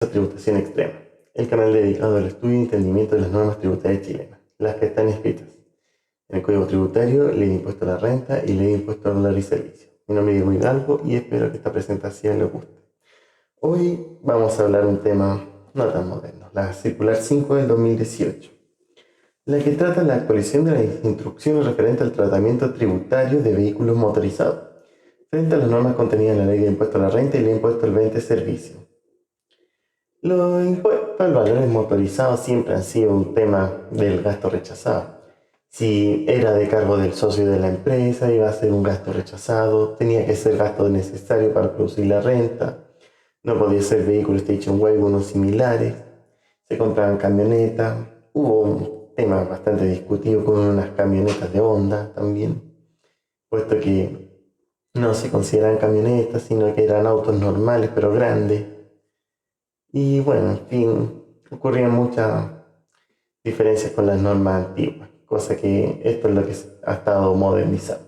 Tributación Extrema, el canal dedicado al estudio y entendimiento de las normas tributarias chilenas, las que están escritas en el Código Tributario, Ley de Impuesto a la Renta y Ley de Impuesto a Dólar y Servicio. Mi nombre es Diego Hidalgo y espero que esta presentación les guste. Hoy vamos a hablar de un tema no tan moderno, la Circular 5 del 2018, la que trata la actualización de las instrucciones referentes al tratamiento tributario de vehículos motorizados, frente a las normas contenidas en la Ley de Impuesto a la Renta y Ley de Impuesto al Bien de Servicio. Los impuestos al valores motorizados siempre han sido un tema del gasto rechazado. Si era de cargo del socio de la empresa, iba a ser un gasto rechazado, tenía que ser gasto necesario para producir la renta, no podía ser vehículo station wagon o similares, se compraban camionetas, hubo un tema bastante discutido con unas camionetas de Honda también, puesto que no se consideraban camionetas, sino que eran autos normales pero grandes. Y bueno, en fin, ocurrían muchas diferencias con las normas antiguas, cosa que esto es lo que ha estado modernizado.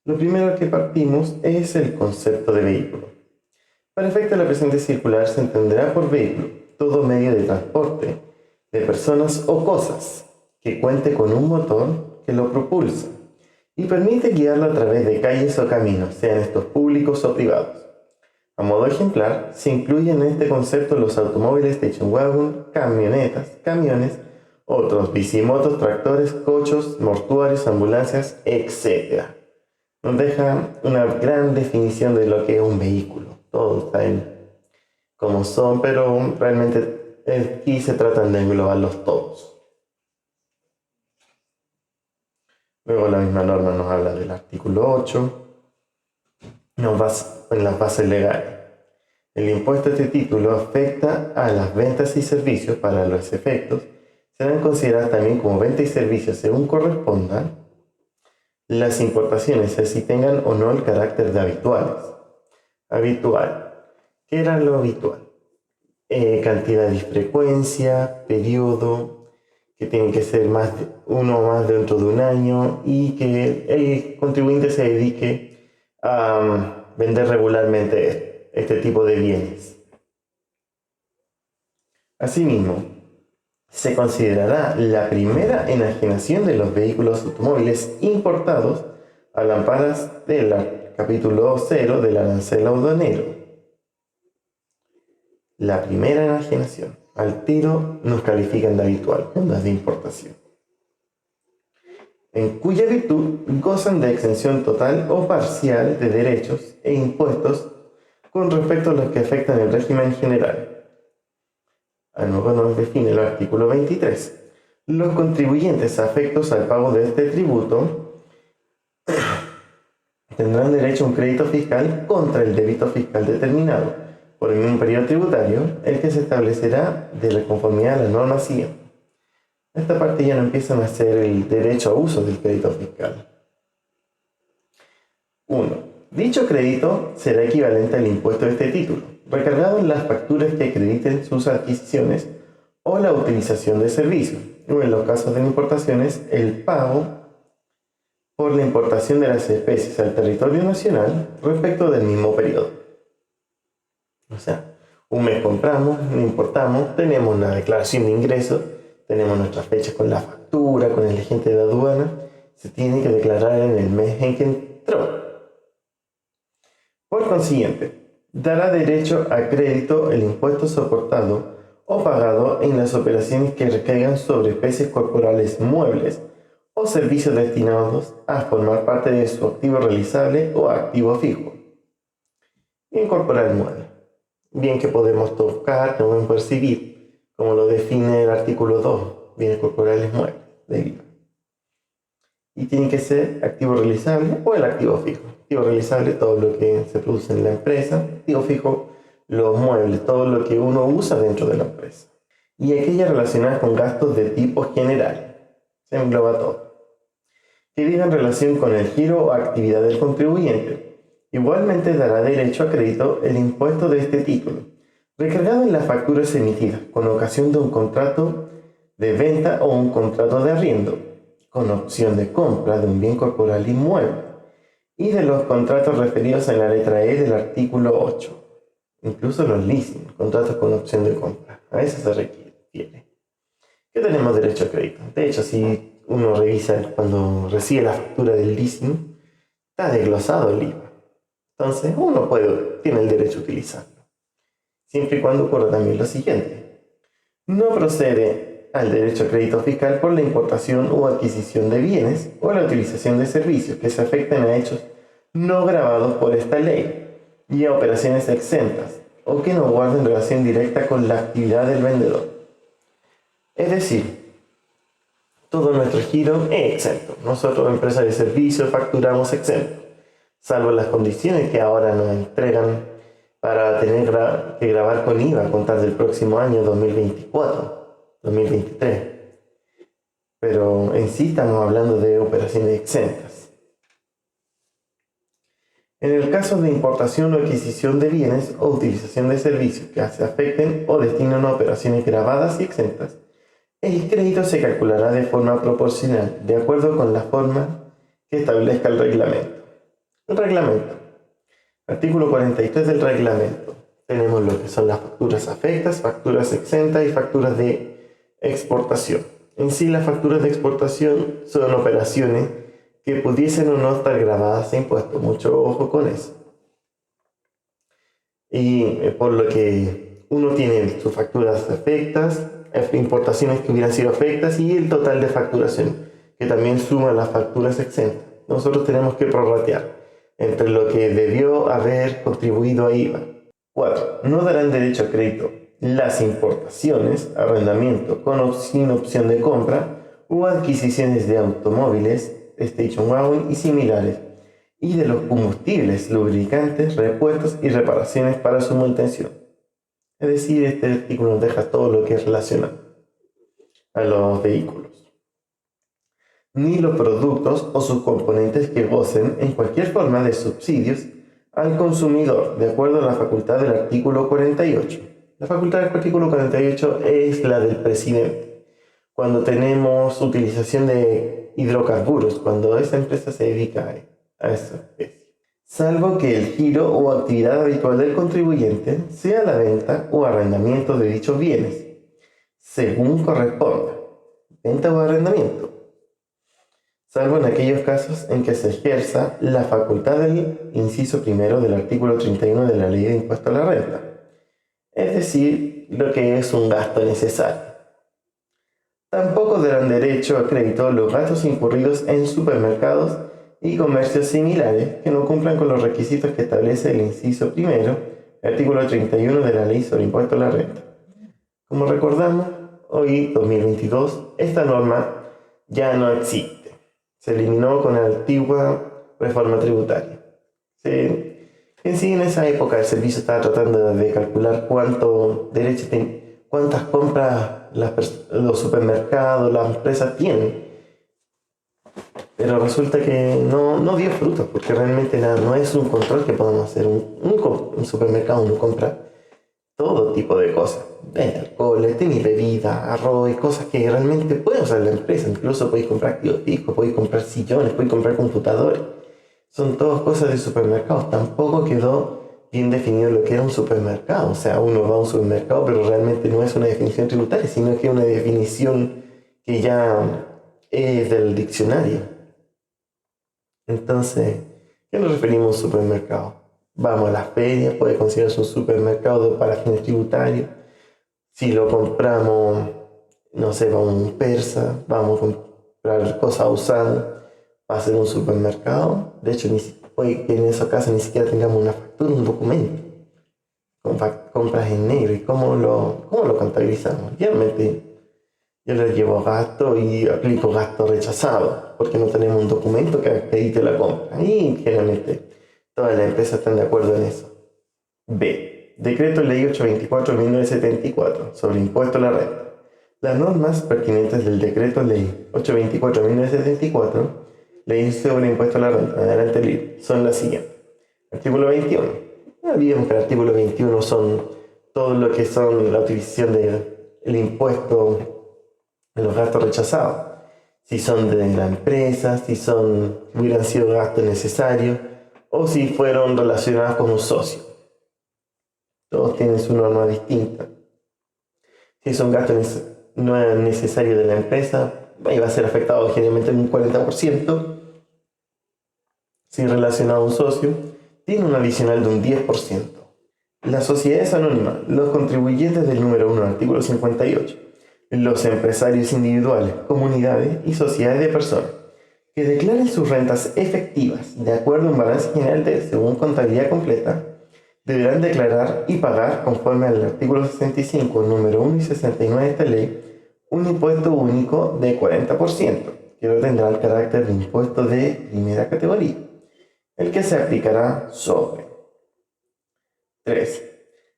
Lo primero que partimos es el concepto de vehículo. Para efecto de la presente circular se entenderá por vehículo todo medio de transporte de personas o cosas que cuente con un motor que lo propulsa y permite guiarlo a través de calles o caminos, sean estos públicos o privados. A modo ejemplar, se incluyen en este concepto los automóviles station wagon, camionetas, camiones, otros bicimotos, tractores, cochos, mortuarios, ambulancias, etc. Nos deja una gran definición de lo que es un vehículo. Todos saben cómo son, pero realmente aquí se tratan de englobarlos todos. Luego la misma norma nos habla del artículo 8. En las bases legales. El impuesto a este título afecta a las ventas y servicios. Para los efectos serán consideradas también como ventas y servicios según correspondan las importaciones, así tengan o no el carácter de habituales. Habitual. ¿Qué era lo habitual? Cantidad y frecuencia, periodo, que tienen que ser uno más dentro de un año y que el contribuyente se dedique a vender regularmente este tipo de bienes. Asimismo, se considerará la primera enajenación de los vehículos automóviles importados al amparo del capítulo 0 del arancel aduanero. La primera enajenación. Al tiro nos califican de habitual, no de importación, en cuya virtud gozan de exención total o parcial de derechos e impuestos con respecto a los que afectan el régimen general. Luego nos define el artículo 23. Los contribuyentes afectos al pago de este tributo tendrán derecho a un crédito fiscal contra el débito fiscal determinado por el mismo periodo tributario, el que se establecerá de la conformidad a la norma siguiente. Esta parte ya no empiezan a ser el derecho a uso del crédito fiscal. 1. Dicho crédito será equivalente al impuesto de este título, recargado en las facturas que acrediten sus adquisiciones o la utilización de servicios, o en los casos de importaciones, el pago por la importación de las especies al territorio nacional respecto del mismo periodo. O sea, un mes compramos, no importamos, tenemos una declaración de ingresos, tenemos nuestras fechas con la factura, con el agente de aduana, se tiene que declarar en el mes en que entró. Por consiguiente, dará derecho a crédito el impuesto soportado o pagado en las operaciones que recaigan sobre especies corporales muebles o servicios destinados a formar parte de su activo realizable o activo fijo. Bien corporal mueble. Bien que podemos tocar, podemos percibir, como lo define el artículo 2, bienes corporales muebles de IVA. Y tiene que ser activo realizable o el activo fijo. Activo realizable, todo lo que se produce en la empresa. Activo fijo, los muebles, todo lo que uno usa dentro de la empresa. Y aquellas relacionadas con gastos de tipo general. Se engloba todo. Que digan relación con el giro o actividad del contribuyente. Igualmente dará derecho a crédito el impuesto de este título, recargado en las facturas emitidas con ocasión de un contrato de venta o un contrato de arriendo, con opción de compra de un bien corporal inmueble, y de los contratos referidos en la letra E del artículo 8. incluso los leasing, contratos con opción de compra. A eso se requiere. ¿Qué tenemos derecho a crédito? De hecho, si uno revisa cuando recibe la factura del leasing, está desglosado el IVA. Entonces, uno tiene el derecho a utilizarlo. Siempre y cuando ocurra también lo siguiente. No procede al derecho a crédito fiscal por la importación o adquisición de bienes o la utilización de servicios que se afecten a hechos no gravados por esta ley y a operaciones exentas o que no guarden relación directa con la actividad del vendedor. Es decir, todo nuestro giro es exento. Nosotros, empresas de servicios, facturamos exento, salvo las condiciones que ahora nos entregan para tener que grabar con IVA a contar del próximo año 2024, 2023. Pero en sí estamos hablando de operaciones exentas. En el caso de importación o adquisición de bienes o utilización de servicios que se afecten o destinen a operaciones grabadas y exentas, el crédito se calculará de forma proporcional, de acuerdo con la forma que establezca el reglamento. El reglamento. Artículo 43 del reglamento. Tenemos lo que son las facturas afectas, facturas exentas y facturas de exportación. En sí, las facturas de exportación son operaciones que pudiesen o no estar grabadas e impuestos. Mucho ojo con eso. Y por lo que uno tiene sus facturas afectas, importaciones que hubieran sido afectas y el total de facturación, que también suma las facturas exentas. Nosotros tenemos que prorratear entre lo que debió haber contribuido a IVA. 4. No darán derecho a crédito las importaciones, arrendamiento con o sin opción de compra o adquisiciones de automóviles, station wagon y similares, y de los combustibles, lubricantes, repuestos y reparaciones para su manutención. Es decir, este artículo nos deja todo lo que es relacionado a los vehículos. Ni los productos o sus componentes que gocen en cualquier forma de subsidios al consumidor, de acuerdo a la facultad del artículo 48. La facultad del artículo 48 es la del presidente. Cuando tenemos utilización de hidrocarburos, cuando esa empresa se dedica a esa especie. Salvo que el giro o actividad habitual del contribuyente sea la venta o arrendamiento de dichos bienes, según corresponda, venta o arrendamiento, salvo en aquellos casos en que se ejerza la facultad del inciso primero del artículo 31 de la Ley de Impuesto a la Renta, es decir, lo que es un gasto necesario. Tampoco darán derecho a crédito los gastos incurridos en supermercados y comercios similares que no cumplan con los requisitos que establece el inciso primero, artículo 31 de la Ley sobre Impuesto a la Renta. Como recordamos, hoy, 2022, esta norma ya no existe. Se eliminó con la antigua reforma tributaria. En sí, en esa época el servicio estaba tratando de calcular cuántas compras los supermercados, las empresas tienen. Pero resulta que no dio frutos, porque realmente no es un control que podamos hacer. Un supermercado uno compra todo tipo de cosas. Alcohol, tenis, bebida, arroz, cosas que realmente puede usar la empresa. Incluso podéis comprar activos fijos, podéis comprar sillones, podéis comprar computadores. Son todas cosas de supermercados. Tampoco quedó bien definido lo que era un supermercado. O sea, uno va a un supermercado, pero realmente no es una definición tributaria, sino que es una definición que ya es del diccionario. Entonces, ¿qué nos referimos a un supermercado? Vamos a las ferias, puede considerarse un supermercado para fines tributarios. Si lo compramos, no sé, vamos a un persa, vamos a comprar cosas usadas, va a ser un supermercado. De hecho, puede que en esos casos ni siquiera tengamos una factura, un documento. Compras en negro. ¿Y cómo lo contabilizamos? Realmente yo le llevo gasto y aplico gasto rechazado, porque no tenemos un documento que acredite la compra. Y generalmente todas las empresas están de acuerdo en eso. B. Decreto Ley 824 de 1974 sobre impuesto a la renta. Las normas pertinentes del Decreto Ley 824 de 1974, Ley sobre impuesto a la renta, adelante el libro, son las siguientes. Artículo 21. No olvidemos que el artículo 21 son todo lo que son la utilización del impuesto de los gastos rechazados, si son de la empresa, si hubieran sido gastos necesarios o si fueron relacionados con un socio. Todos tienen su norma distinta. Si es un gasto no es necesario de la empresa, va a ser afectado generalmente en un 40%. Si relacionado a un socio, tiene un adicional de un 10%. Las sociedades anónimas, los contribuyentes del número 1 del artículo 58, los empresarios individuales, comunidades y sociedades de personas que declaren sus rentas efectivas de acuerdo a un balance general según contabilidad completa, deberán declarar y pagar, conforme al artículo 65, número 1 y 69 de esta ley, un impuesto único de 40%, que no tendrá el carácter de impuesto de primera categoría, el que se aplicará sobre 3.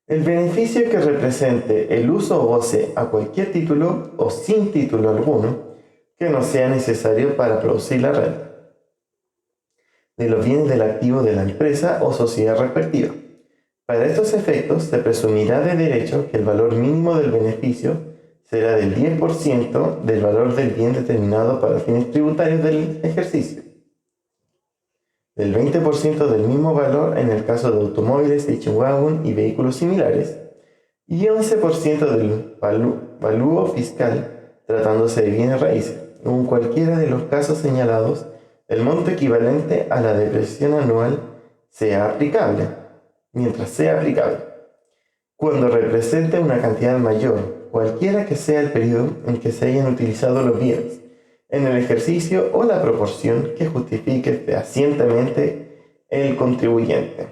El beneficio que represente el uso o goce a cualquier título o sin título alguno que no sea necesario para producir la renta de los bienes del activo de la empresa o sociedad respectiva. Para estos efectos, se presumirá de derecho que el valor mínimo del beneficio será del 10% del valor del bien determinado para fines tributarios del ejercicio, del 20% del mismo valor en el caso de automóviles, station wagon y vehículos similares, y 11% del valúo fiscal tratándose de bienes raíces. En cualquiera de los casos señalados, el monto equivalente a la depreciación anual sea aplicable, mientras sea aplicable. Cuando represente una cantidad mayor, cualquiera que sea el periodo en que se hayan utilizado los bienes, en el ejercicio o la proporción que justifique fehacientemente el contribuyente.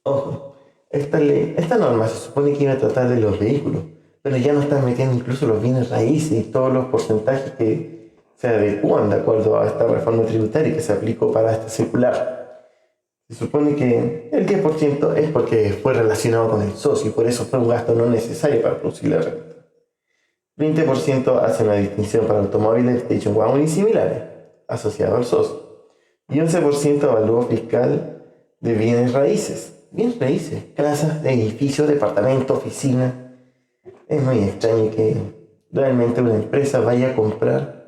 Ojo, esta norma se supone que iba a tratar de los vehículos, pero ya no están metiendo incluso los bienes raíces y todos los porcentajes que se adecúan de acuerdo a esta reforma tributaria que se aplicó para esta circular. Se supone que el 10% es porque fue relacionado con el socio y por eso fue un gasto no necesario para producir la renta. 20% hace una distinción para automóviles, station wagon y similares, asociados al socio. Y 11% avalúo fiscal de bienes raíces. Bienes raíces, casas, edificios, departamentos, oficinas. Es muy extraño que realmente una empresa vaya a comprar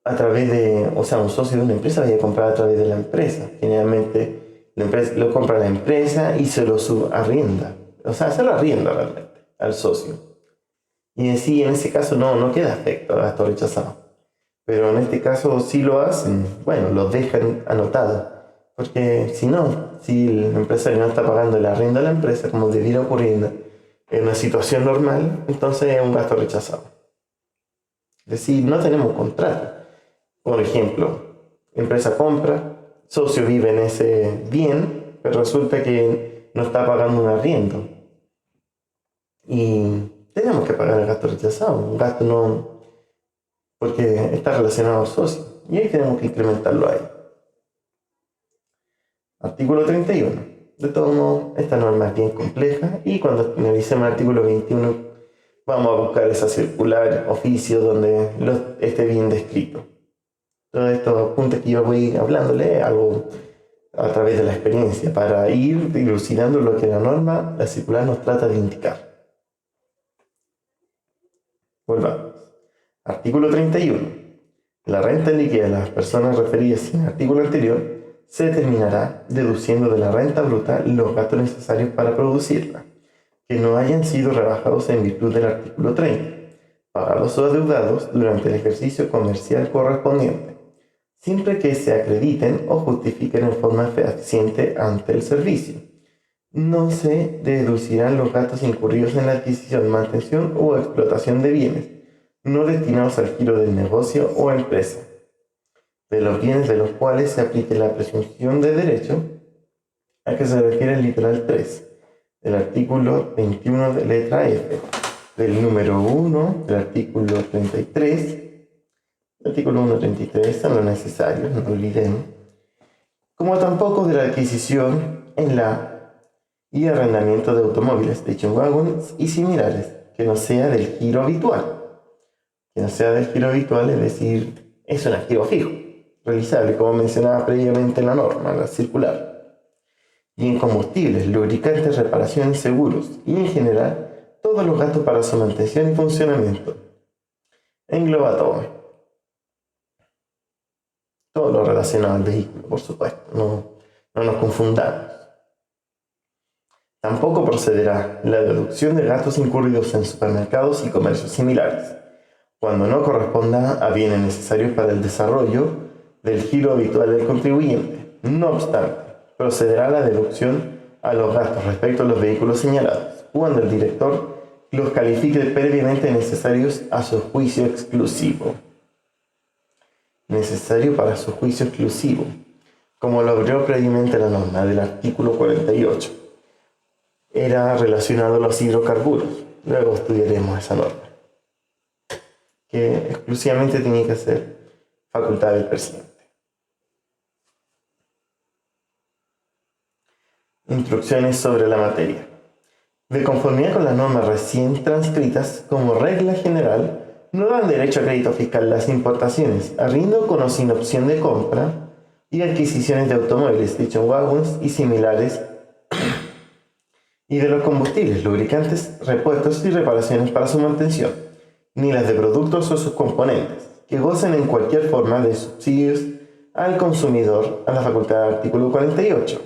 a través de, o sea, un socio de una empresa vaya a comprar a través de la empresa. Generalmente la empresa, lo compra la empresa y se lo subarrienda. O sea, se lo arrienda realmente al socio. Y en sí, en ese caso no queda afecto a gasto rechazado. Pero en este caso sí lo hacen, bueno, lo dejan anotado. Porque si no, si el empresario no está pagando el arriendo a la empresa como debiera ocurrir en una situación normal, entonces es un gasto rechazado. Es decir, no tenemos contrato. Por ejemplo, empresa compra, socio vive en ese bien, pero resulta que no está pagando un arriendo. Y tenemos que pagar el gasto rechazado, un gasto no, porque está relacionado al socio. Y ahí tenemos que incrementarlo ahí. Artículo 31. De todos modos, esta norma es bien compleja y cuando finalicemos el artículo 21 vamos a buscar esa circular, oficio, donde esté bien descrito. Todos estos puntos que yo voy hablándole, algo a través de la experiencia, para ir dilucidando lo que la norma, la circular nos trata de indicar. Volvamos. Artículo 31. La renta líquida de las personas referidas en el artículo anterior se determinará deduciendo de la renta bruta los gastos necesarios para producirla, que no hayan sido rebajados en virtud del artículo 30, pagados o adeudados durante el ejercicio comercial correspondiente, siempre que se acrediten o justifiquen en forma fehaciente ante el servicio. No se deducirán los gastos incurridos en la adquisición, mantención o explotación de bienes no destinados al giro del negocio o empresa, de los bienes de los cuales se aplique la presunción de derecho a que se refiere el literal 3 del artículo 21 de letra F, del número 1 del artículo 33, el artículo 1.33 son lo necesario, no lo olvidemos, como tampoco de la adquisición y arrendamiento de automóviles, station wagons y similares, que no sea del giro habitual. Que no sea del giro habitual, es decir, es un activo fijo, realizable, como mencionaba previamente en la norma, la circular. Y en combustibles, lubricantes, reparaciones, seguros y en general todos los gastos para su mantención y funcionamiento. Engloba todo lo relacionado al vehículo, por supuesto, no nos confundamos. Tampoco procederá la deducción de gastos incurridos en supermercados y comercios similares, cuando no corresponda a bienes necesarios para el desarrollo del giro habitual del contribuyente. No obstante, procederá la deducción a los gastos respecto a los vehículos señalados, cuando el director los califique previamente necesarios a su juicio exclusivo. Necesario para su juicio exclusivo, como lo abrió previamente la norma del artículo 48. Era relacionado a los hidrocarburos. Luego estudiaremos esa norma, que exclusivamente tenía que ser facultad del presidente. Instrucciones sobre la materia. De conformidad con las normas recién transcritas, como regla general, no dan derecho a crédito fiscal las importaciones, arriendo con o sin opción de compra, y adquisiciones de automóviles, station wagons y similares, y de los combustibles, lubricantes, repuestos y reparaciones para su mantención, ni las de productos o sus componentes, que gocen en cualquier forma de subsidios al consumidor a la facultad del artículo 48,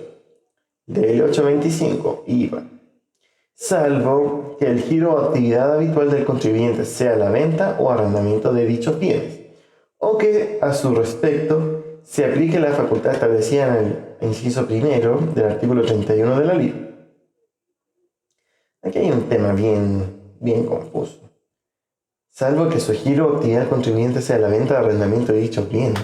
del 825, IVA, salvo que el giro o actividad habitual del contribuyente sea la venta o arrendamiento de dichos bienes, o que a su respecto se aplique la facultad establecida en el inciso primero del artículo 31 de la ley. Aquí hay un tema bien confuso. Salvo que su giro o actividad del contribuyente sea la venta o arrendamiento de dichos bienes.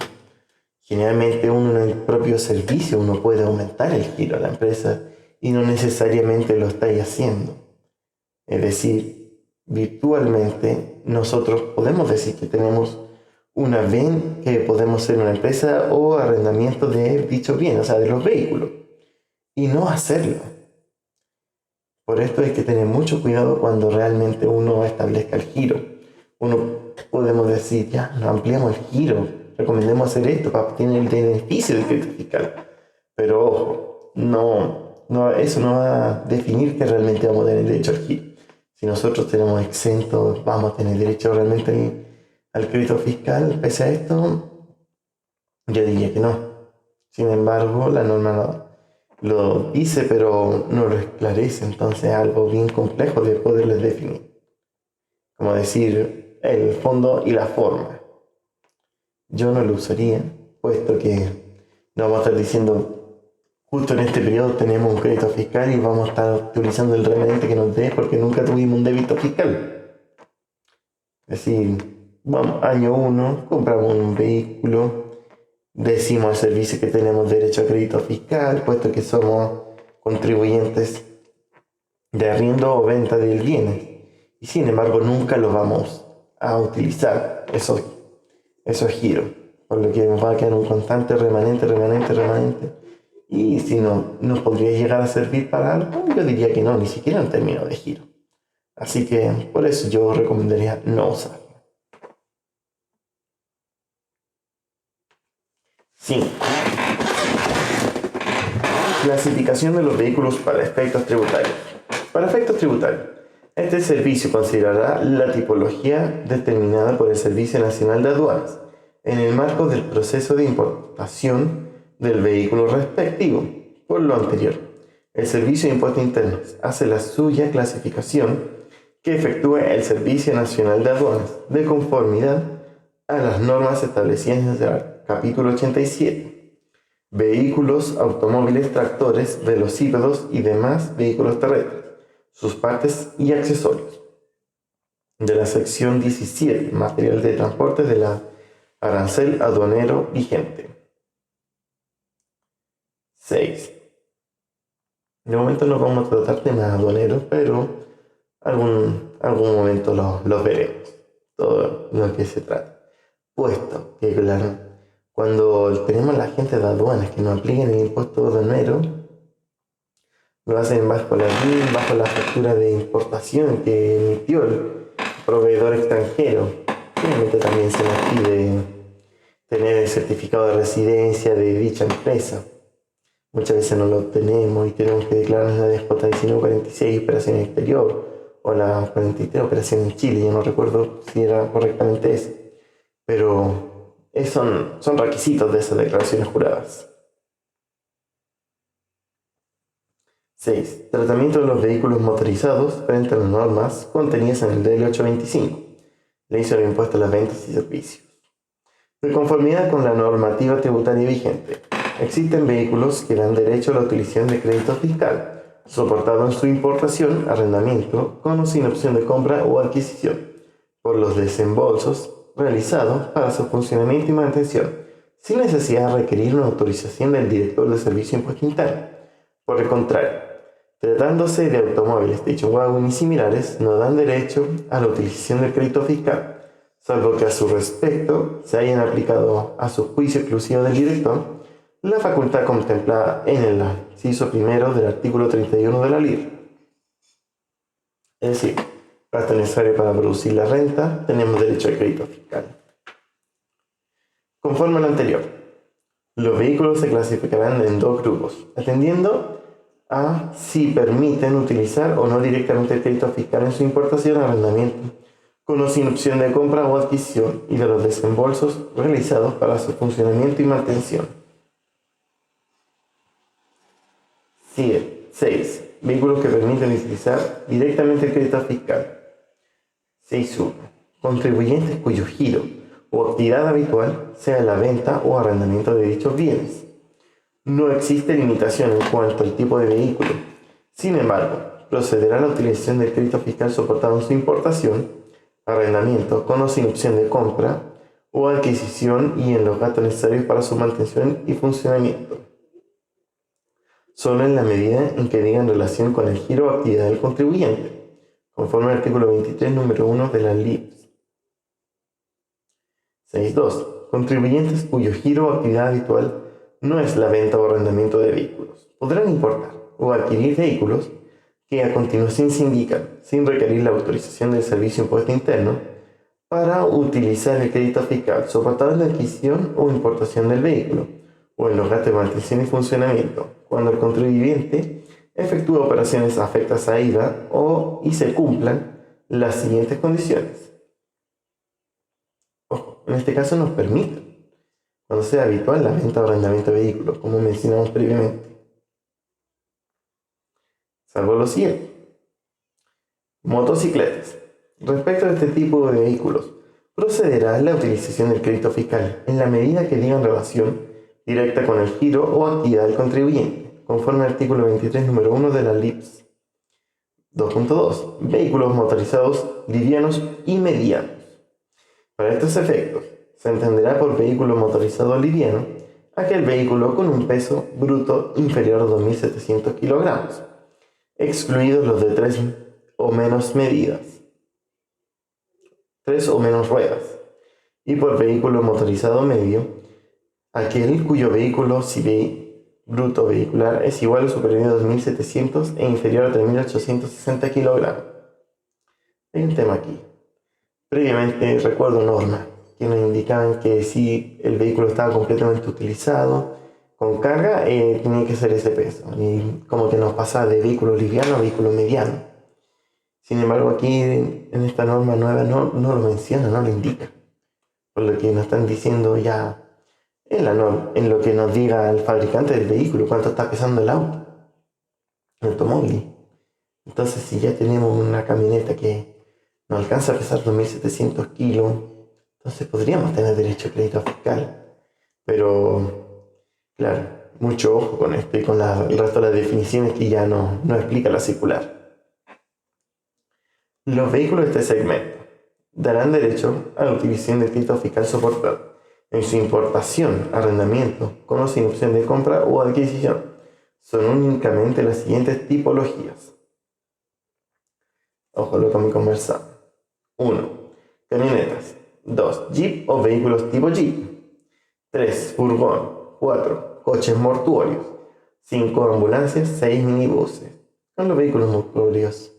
Generalmente uno en el propio servicio uno puede aumentar el giro a la empresa y no necesariamente lo está haciendo. Es decir, virtualmente nosotros podemos decir que tenemos que podemos ser una empresa o arrendamiento de dichos bienes, o sea, de los vehículos, y no hacerlo. Por esto hay que tener mucho cuidado cuando realmente uno establezca el giro. Podemos decir, ya, no ampliamos el giro, recomendemos hacer esto para obtener el beneficio del crédito fiscal. Pero ojo, eso no va a definir que realmente vamos a tener derecho al giro. Si nosotros tenemos exento, vamos a tener derecho realmente al crédito fiscal, pese a esto, yo diría que no. Sin embargo, la norma lo dice, pero no lo esclarece, entonces es algo bien complejo de poderles definir. Como decir, el fondo y la forma. Yo no lo usaría, puesto que no vamos a estar diciendo, justo en este periodo tenemos un crédito fiscal y vamos a estar utilizando el remanente que nos dé porque nunca tuvimos un débito fiscal. Es decir, vamos, año 1, compramos un vehículo, decimos al servicio que tenemos derecho a crédito fiscal, puesto que somos contribuyentes de arriendo o venta de bienes. Y sin embargo, nunca lo vamos a utilizar, esos giros. Por lo que nos va a quedar un constante remanente. Y si no nos podría llegar a servir para algo, yo diría que no, ni siquiera en términos de giro. Así que por eso yo recomendaría no usarlo. 5. Clasificación de los vehículos para efectos tributarios. Para efectos tributarios, este servicio considerará la tipología determinada por el Servicio Nacional de Aduanas en el marco del proceso de importación del vehículo respectivo. Por lo anterior, el Servicio de Impuestos Internos hace la suya clasificación que efectúe el Servicio Nacional de Aduanas de conformidad a las normas establecidas en el capítulo 87. Vehículos, automóviles, tractores, velocípedos y demás vehículos terrestres, sus partes y accesorios. De la sección 17, material de transporte de la arancel aduanero vigente. 6. De momento no vamos a tratar temas aduaneros, pero algún momento los veremos, todo lo que se trata. Puesto que, claro, cuando tenemos la gente de aduanas que nos apliquen el impuesto aduanero, lo hacen bajo la RIN, bajo la factura de importación que emitió el proveedor extranjero. Finalmente también se nos pide tener el certificado de residencia de dicha empresa. Muchas veces no lo tenemos y tenemos que declarar la DJ 1946, operación exterior, o la 43, operación en Chile. Yo no recuerdo si era correctamente eso, pero son requisitos de esas declaraciones juradas. 6. Tratamiento de los vehículos motorizados frente a las normas contenidas en el DL 825, Ley sobre Impuestos a las Ventas y Servicios. De conformidad con la normativa tributaria vigente, existen vehículos que dan derecho a la utilización de crédito fiscal, soportado en su importación, arrendamiento, con o sin opción de compra o adquisición, por los desembolsos realizados para su funcionamiento y mantención, sin necesidad de requerir una autorización del director de Servicio de Impuesto Interno. Por el contrario, tratándose de automóviles de wagon y similares, no dan derecho a la utilización del crédito fiscal, salvo que a su respecto se hayan aplicado a su juicio exclusivo del director la facultad contemplada en el inciso primero del artículo 31 de la LIR. Es decir, gasto necesario para producir la renta, tenemos derecho al crédito fiscal. Conforme a lo anterior, los vehículos se clasificarán en dos grupos, atendiendo a si permiten utilizar o no directamente el crédito fiscal en su importación, arrendamiento, con o sin opción de compra o adquisición, y de los desembolsos realizados para su funcionamiento y mantención. 6. Vehículos que permiten utilizar directamente el crédito fiscal. 6.1. Contribuyentes cuyo giro o actividad habitual sea la venta o arrendamiento de dichos bienes. No existe limitación en cuanto al tipo de vehículo. Sin embargo, procederá a la utilización del crédito fiscal soportado en su importación, arrendamiento con o sin opción de compra o adquisición y en los gastos necesarios para su mantención y funcionamiento, solo en la medida en que digan relación con el giro o actividad del contribuyente, conforme al artículo 23, número 1 de la LIPS. 6.2. Contribuyentes cuyo giro o actividad habitual no es la venta o arrendamiento de vehículos podrán importar o adquirir vehículos que a continuación se indican, sin requerir la autorización del Servicio de Impuesto Interno, para utilizar el crédito fiscal soportado en la adquisición o importación del vehículo, o en los gastos de mantención y funcionamiento, cuando el contribuyente efectúa operaciones afectas a IVA y se cumplan las siguientes condiciones. Ojo, en este caso nos permite, cuando sea habitual la venta o arrendamiento de vehículos, como mencionamos previamente. Salvo lo siguiente. Motocicletas. Respecto a este tipo de vehículos, procederá la utilización del crédito fiscal en la medida que digan relación directa con el giro o actividad del contribuyente, conforme al artículo 23, número 1 de la LIPS. 2.2. Vehículos motorizados livianos y medianos. Para estos efectos, se entenderá por vehículo motorizado liviano aquel vehículo con un peso bruto inferior a 2.700 kilogramos, excluidos los de 3 o menos medidas, 3 o menos ruedas, y por vehículo motorizado medio, aquel cuyo vehículo bruto vehicular es igual o superior a 2.700 e inferior a 3.860 kilogramos. Hay un tema aquí. Previamente recuerdo normas que nos indicaban que si el vehículo estaba completamente utilizado, con carga, tenía que ser ese peso. Y como que nos pasa de vehículo liviano a vehículo mediano. Sin embargo, aquí en esta norma nueva no lo menciona, no lo indica. Por lo que nos están diciendo ya en la norma, en lo que nos diga el fabricante del vehículo, cuánto está pesando el auto, el automóvil. Entonces, si ya tenemos una camioneta que no alcanza a pesar 2.700 kilos, entonces podríamos tener derecho a crédito fiscal. Pero, claro, mucho ojo con esto y con el resto de las definiciones que ya no explica la circular. Los vehículos de este segmento darán derecho a la utilización del crédito fiscal soportado en su importación, arrendamiento, con o sin opción de compra o adquisición. Son únicamente las siguientes tipologías. Ojo lo que me conversamos. 1. Camionetas. 2. Jeep o vehículos tipo Jeep. 3. Furgón. 4. Coches mortuorios. 5. Ambulancias. 6. Minibuses. Son los vehículos mortuorios.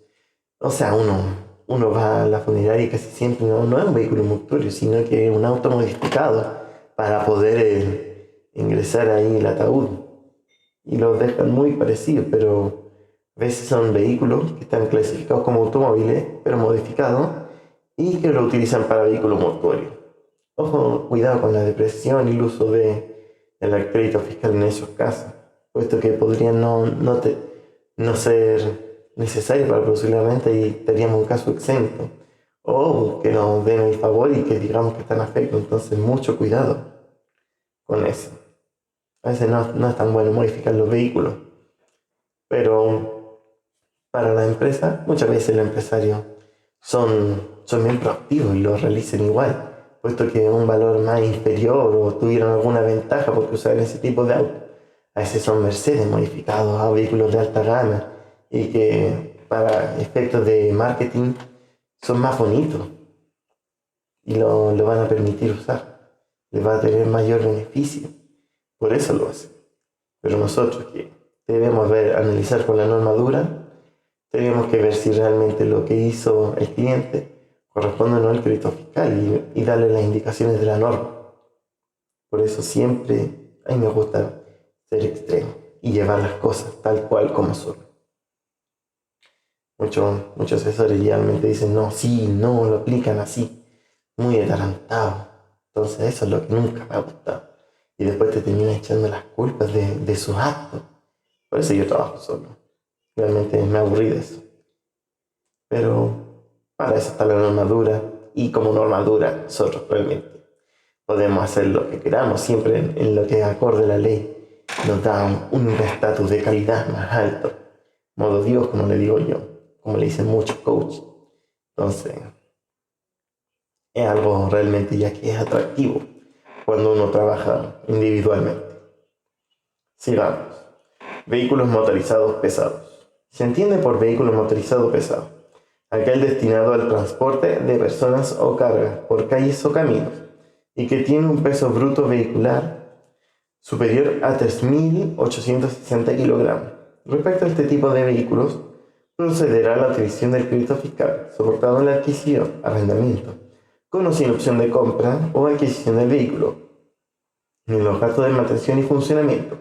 O sea, uno va a la funeraria y casi siempre no es un vehículo mortuorio, sino que es un auto modificado para poder ingresar ahí el ataúd. Y los dejan muy parecidos, pero a veces son vehículos que están clasificados como automóviles, pero modificados, y que lo utilizan para vehículos mortuorios. Ojo, cuidado con la depreciación y el uso del crédito fiscal en esos casos, puesto que podrían no no ser necesario para producir la renta y estaríamos un caso exento. O que nos den el favor y que digamos que están afectos. Entonces, mucho cuidado con eso. A veces no es tan bueno modificar los vehículos, pero para la empresa, muchas veces los empresarios son bien proactivos y lo realicen igual, puesto que un valor más inferior o tuvieron alguna ventaja porque usaron ese tipo de auto. A veces son Mercedes modificados a vehículos de alta gama y que para efectos de marketing son más bonitos y lo van a permitir usar. Les va a tener mayor beneficio. Por eso lo hacen. Pero nosotros que debemos analizar con la norma tenemos que ver si realmente lo que hizo el cliente corresponde o no al crédito fiscal y darle las indicaciones de la norma. Por eso siempre a mí me gusta ser extremo y llevar las cosas tal cual como son. Muchos asesores realmente dicen, no, sí, no, lo aplican así, muy atarantado. Entonces eso es lo que nunca me ha gustado. Y después te terminan echando las culpas de sus actos. Por eso yo trabajo solo. Realmente me aburrí de eso. Pero para eso está la norma y como norma nosotros realmente podemos hacer lo que queramos, siempre en lo que acorde la ley nos da un estatus de calidad más alto. Modo Dios, como le digo yo, como le dicen muchos coaches. Entonces, es algo realmente ya que es atractivo cuando uno trabaja individualmente. Sigamos. Vehículos motorizados pesados. Se entiende por vehículo motorizado pesado aquel destinado al transporte de personas o cargas por calles o caminos y que tiene un peso bruto vehicular superior a 3.860 kilogramos. Respecto a este tipo de vehículos, procederá a la adquisición del crédito fiscal, soportado en la adquisición, arrendamiento, con o sin opción de compra o adquisición del vehículo, en los gastos de mantención y funcionamiento,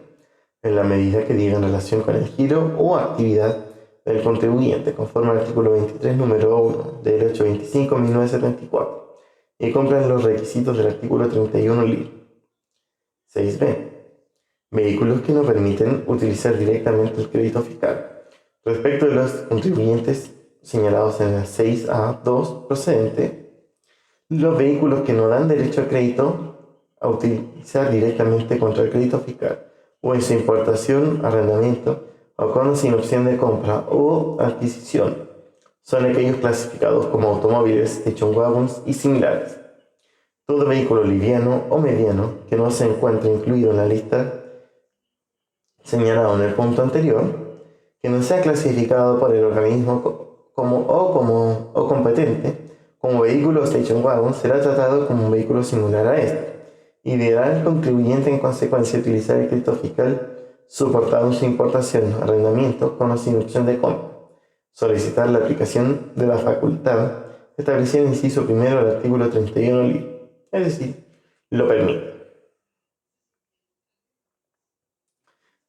en la medida que diga en relación con el giro o actividad del contribuyente, conforme al artículo 23, número 1 del 825-1974, y cumplan los requisitos del artículo 31 LIR. 6b. Vehículos que no permiten utilizar directamente el crédito fiscal. Respecto de los contribuyentes señalados en la 6A2 procedente, los vehículos que no dan derecho a crédito a utilizar directamente contra el crédito fiscal, o en su importación, arrendamiento, o con sin opción de compra o adquisición, son aquellos clasificados como automóviles, station wagons y similares. Todo vehículo liviano o mediano que no se encuentre incluido en la lista señalado en el punto anterior, que no sea clasificado por el organismo como competente como vehículo station wagon, será tratado como un vehículo similar a este, y deberá el contribuyente en consecuencia utilizar el crédito fiscal soportado en su importación, arrendamiento con o sin opción de compra. Solicitar la aplicación de la facultad establecida en el inciso primero del artículo 31 LIR, es decir, lo permite.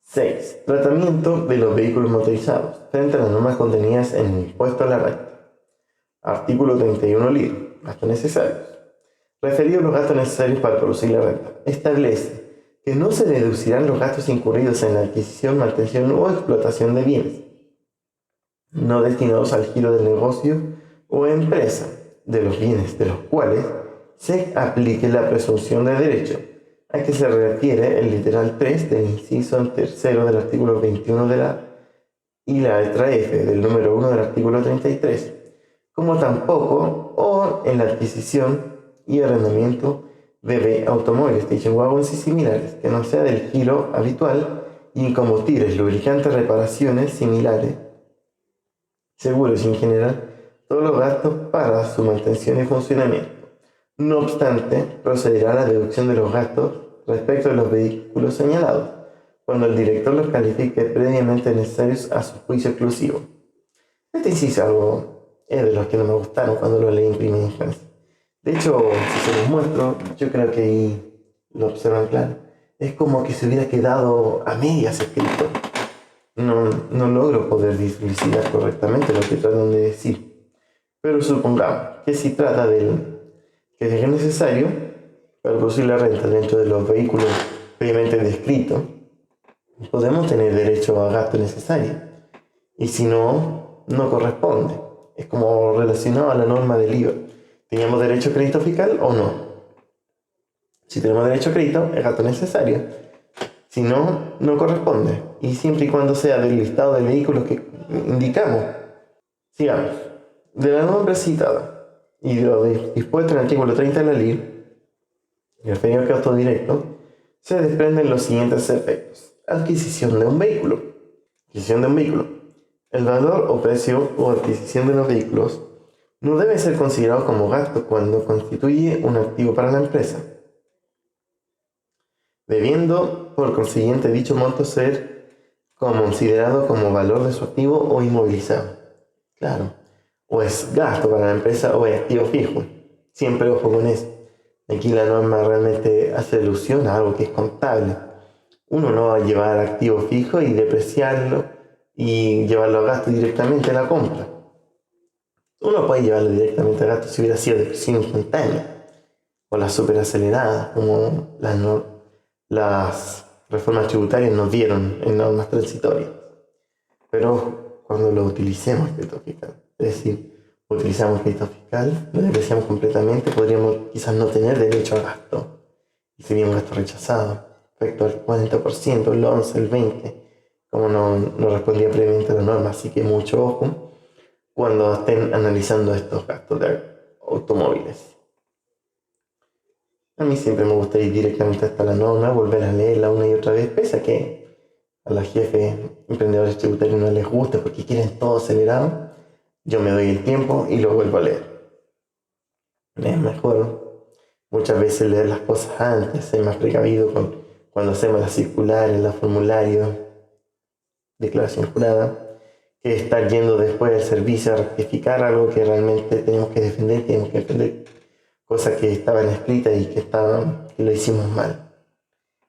6. Tratamiento de los vehículos motorizados frente a las normas contenidas en el impuesto a la renta. Artículo 31 LIR. Gastos necesarios. Referido a los gastos necesarios para producir la renta, establece que no se deducirán los gastos incurridos en la adquisición, mantención o explotación de bienes no destinados al giro del negocio o empresa, de los bienes de los cuales se aplique la presunción de derecho, a que se refiere el literal 3 del inciso tercero del artículo 21 y la letra F del número 1 del artículo 33, como tampoco o en la adquisición y arrendamiento de automóviles, station wagons y similares, que no sea del giro habitual y en combustibles, lubricantes, reparaciones similares, seguros y en general todos los gastos para su mantención y funcionamiento. No obstante, procederá a la deducción de los gastos respecto de los vehículos señalados, cuando el director los califique previamente necesarios a su juicio exclusivo. Este inciso es de los que no me gustaron cuando lo leí en primera instancia. De hecho, si se los muestro, yo creo que ahí lo observan claro. Es como que se hubiera quedado a medias escrito. No logro poder visualizar correctamente lo que tratan de decir. Pero supongamos que si trata del que es necesario para producir la renta dentro de los vehículos previamente descritos, podemos tener derecho a gasto necesario. Y si no, no corresponde. Es como relacionado a la norma del IVA. ¿Teníamos derecho a crédito fiscal o no? Si tenemos derecho a crédito, es gasto necesario. Si no, no corresponde. Y siempre y cuando sea del listado de vehículos que indicamos. Sigamos. De la norma citada y de lo dispuesto en el artículo 30 de la ley, referido al gasto directo, se desprenden los siguientes efectos. Adquisición de un vehículo. Adquisición de un vehículo. El valor o precio o adquisición de los vehículos no debe ser considerado como gasto cuando constituye un activo para la empresa, debiendo por consiguiente dicho monto ser considerado como valor de su activo o inmovilizado. Claro, o es gasto para la empresa o es activo fijo. Siempre ojo con eso. Aquí la norma realmente hace alusión a algo que es contable. Uno no va a llevar activo fijo y depreciarlo y llevarlo a gasto directamente a la compra. Uno puede llevarlo directamente a gasto si hubiera sido depreciación instantánea o la superacelerada, como las reformas tributarias nos dieron en normas transitorias. Pero cuando lo utilicemos crédito fiscal, es decir, utilizamos crédito fiscal, lo depreciamos completamente, podríamos quizás no tener derecho a gasto y sería un gasto rechazado, respecto al 40%, el 11%, el 20%, como no respondía previamente a la norma. Así que mucho ojo cuando estén analizando estos gastos de automóviles. A mí siempre me gusta ir directamente hasta la norma, volver a leerla una y otra vez, pese a que a los jefes emprendedores tributarios no les gusta porque quieren todo acelerado. Yo me doy el tiempo y lo vuelvo a leer. Es mejor muchas veces leer las cosas antes, ser más precavido cuando hacemos las circulares, los formularios, declaración jurada, que estar yendo después del servicio a rectificar algo que realmente tenemos que defender cosas que estaban escritas y que lo hicimos mal.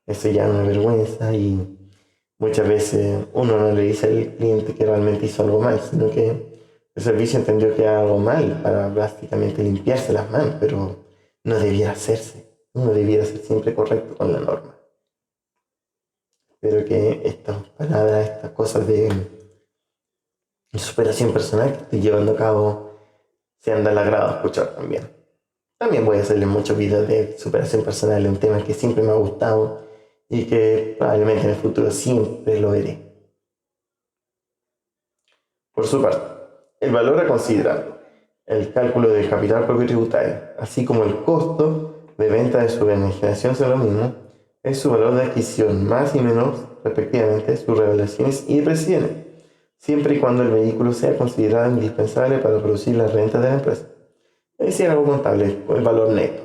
Eso ya es una vergüenza y muchas veces uno no le dice al cliente que realmente hizo algo mal, sino que el servicio entendió que era algo mal para prácticamente limpiarse las manos, pero no debiera hacerse. Uno debiera ser siempre correcto con la norma. Espero que estas palabras, estas cosas de superación personal que estoy llevando a cabo sean del agrado a escuchar también. También voy a hacerles muchos videos de superación personal, un tema que siempre me ha gustado y que probablemente en el futuro siempre lo veré. Por su parte, el valor a considerar, el cálculo del capital propio tributario, así como el costo de venta de su beneficiación son lo mismo, es su valor de adquisición más y menos, respectivamente, sus revelaciones y depreciaciones, siempre y cuando el vehículo sea considerado indispensable para producir las rentas de la empresa. Es decir, algo contable, el valor neto.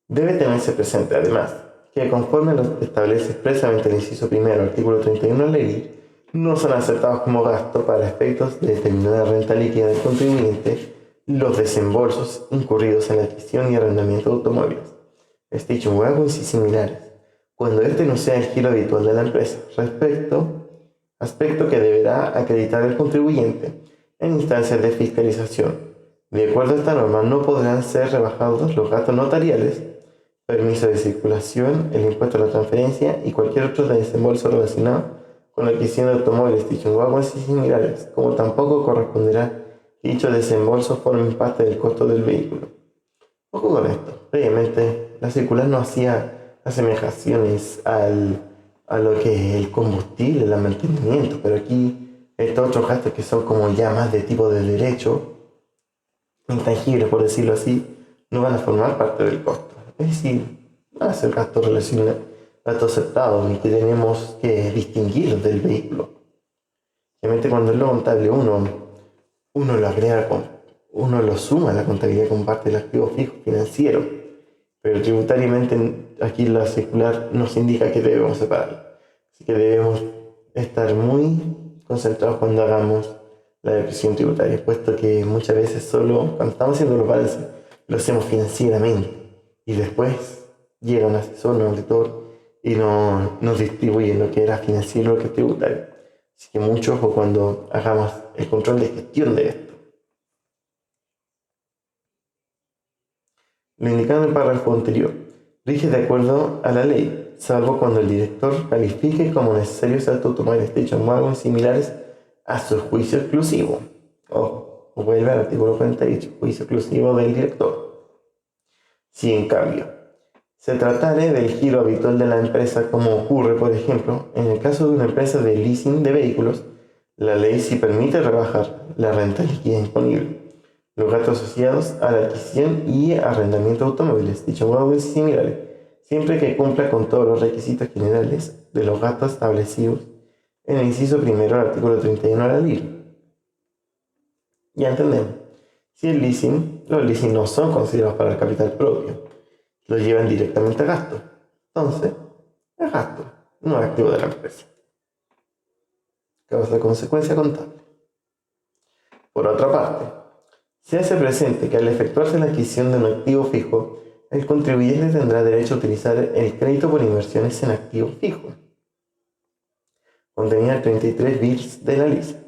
Debe tenerse presente, además, que conforme lo establece expresamente el inciso primero, artículo 31 de la ley, no son aceptados como gasto para efectos de determinar la renta líquida del contribuyente los desembolsos incurridos en la adquisición y arrendamiento de automóviles, station wagons y similares, cuando este no sea el giro habitual de la empresa, aspecto que deberá acreditar el contribuyente en instancias de fiscalización. De acuerdo a esta norma, no podrán ser rebajados los gastos notariales, permiso de circulación, el impuesto a la transferencia y cualquier otro desembolso relacionado con la adquisición de automóviles, station wagons y similares, como tampoco corresponderá que dicho desembolso formen parte del costo del vehículo. Ojo con esto, previamente la circular no hacía asemejaciones a lo que es el combustible, el mantenimiento, pero aquí estos otros gastos que son como ya más de tipo de derecho, intangibles por decirlo así, no van a formar parte del costo. Es decir, van a ser gastos relacionados, gastos aceptados y que tenemos que distinguirlos del vehículo. Obviamente cuando es lo contable uno lo agrega uno lo suma a la contabilidad como parte del activo fijo financiero, pero tributariamente aquí la circular nos indica que debemos separarlo. Así que debemos estar muy concentrados cuando hagamos la declaración tributaria, puesto que muchas veces solo cuando estamos haciendo los balances lo hacemos financieramente y después llega un asesor, un auditor y nos distribuye lo que era financiero y lo que es tributario. Así que mucho ojo cuando hagamos el control de gestión de esto. Lo indicado en el párrafo anterior rige de acuerdo a la ley, salvo cuando el director califique como necesarios automóviles station wagon similares a su juicio exclusivo. Vuelve al artículo 48, juicio exclusivo del director. Si en cambio se tratare del giro habitual de la empresa, como ocurre, por ejemplo, en el caso de una empresa de leasing de vehículos, la ley sí permite rebajar la renta líquida disponible, los gastos asociados a la adquisición y arrendamiento de automóviles, dicho wagon similares, siempre que cumpla con todos los requisitos generales de los gastos establecidos en el inciso primero del artículo 31 de la ley. Ya entendemos. Si los leasing no son considerados para el capital propio, lo llevan directamente a gasto. Entonces, es gasto, no es activo de la empresa. Causa consecuencia contable. Por otra parte, se hace presente que al efectuarse la adquisición de un activo fijo, el contribuyente tendrá derecho a utilizar el crédito por inversiones en activo fijo, contenido en 33 bis de la lista.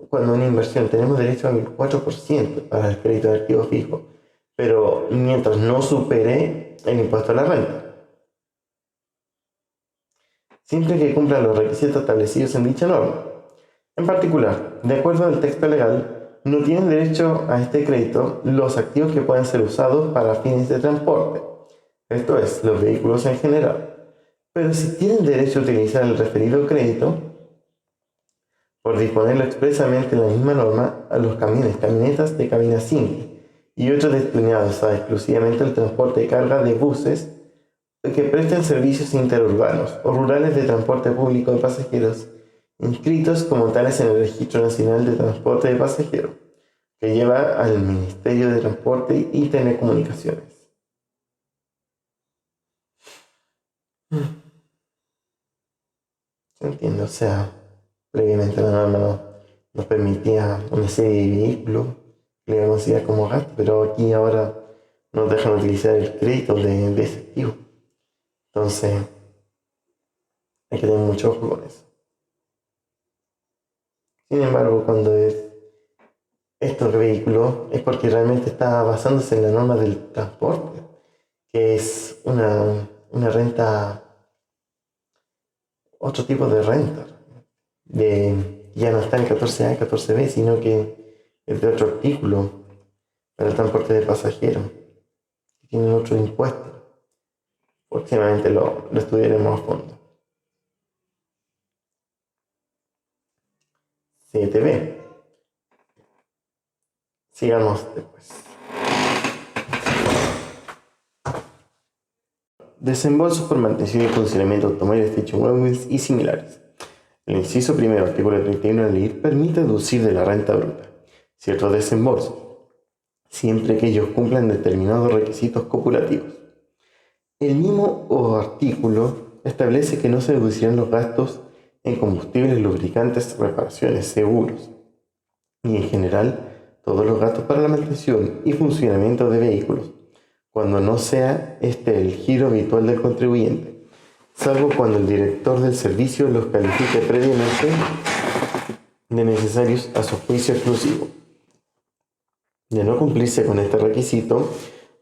Cuando una inversión tenemos derecho al 4% para el crédito de activo fijo, pero mientras no supere el impuesto a la renta, siempre que cumpla los requisitos establecidos en dicha norma. En particular, de acuerdo al texto legal, no tienen derecho a este crédito los activos que puedan ser usados para fines de transporte, esto es, los vehículos en general, pero sí tienen derecho a utilizar el referido crédito, por disponerlo expresamente en la misma norma, a los camiones, camionetas de cabina simple y otros destinados exclusivamente al transporte de carga de buses que presten servicios interurbanos o rurales de transporte público de pasajeros inscritos como tales en el Registro Nacional de Transporte de Pasajeros, que lleva al Ministerio de Transporte y Telecomunicaciones. ¿Se entiende? O sea, previamente la norma nos permitía una serie de vehículos que le íbamos a considerar como gasto, pero aquí ahora nos dejan utilizar el crédito de ese activo. Entonces, hay que tener mucho ojo con eso. Sin embargo, cuando estos vehículos es porque realmente está basándose en la norma del transporte, que es una renta, otro tipo de renta, ya no está en 14A y 14B, sino que es de otro artículo para el transporte de pasajeros, que tienen otro impuesto. Próximamente lo estudiaremos a fondo. 7B. Sigamos después. Desembolsos por mantención y funcionamiento de automóviles, station wagons y similares. El inciso primero, artículo 31 de la ley, permite deducir de la renta bruta ciertos desembolsos, siempre que ellos cumplan determinados requisitos copulativos. El mismo artículo establece que no se deducirán los gastos en combustibles, lubricantes, reparaciones, seguros, y en general todos los gastos para la mantención y funcionamiento de vehículos, cuando no sea el giro habitual del contribuyente, salvo cuando el director del servicio los califique previamente de necesarios a su juicio exclusivo. De no cumplirse con este requisito,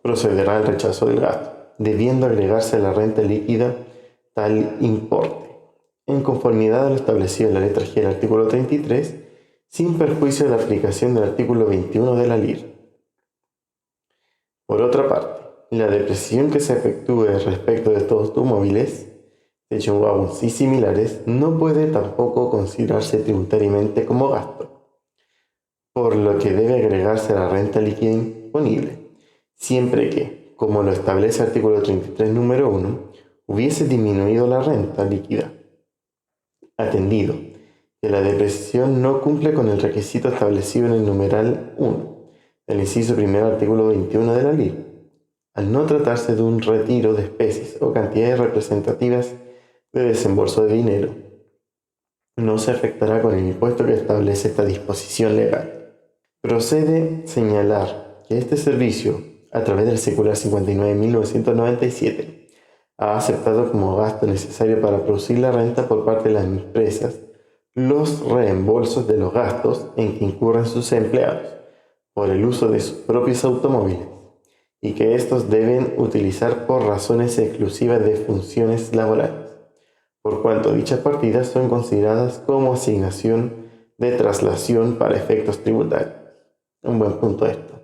procederá al rechazo del gasto, debiendo agregarse a la renta líquida tal importe, en conformidad a lo establecido en la letra G del artículo 33, sin perjuicio de la aplicación del artículo 21 de la LIR. Por otra parte, la depreciación que se efectúe respecto de estos automóviles, station wagons y similares, no puede tampoco considerarse tributariamente como gasto, por lo que debe agregarse a la renta líquida disponible, siempre que, como lo establece el artículo 33 número 1, hubiese disminuido la renta líquida, atendido que la depreciación no cumple con el requisito establecido en el numeral 1, el inciso primero artículo 21 de la ley, al no tratarse de un retiro de especies o cantidades representativas de desembolso de dinero. No se afectará con el impuesto que establece esta disposición legal. Procede señalar que este servicio, a través del circular 59.1997, ha aceptado como gasto necesario para producir la renta por parte de las empresas los reembolsos de los gastos en que incurren sus empleados por el uso de sus propios automóviles, y que estos deben utilizar por razones exclusivas de funciones laborales, por cuanto dichas partidas son consideradas como asignación de traslación para efectos tributarios. Un buen punto esto,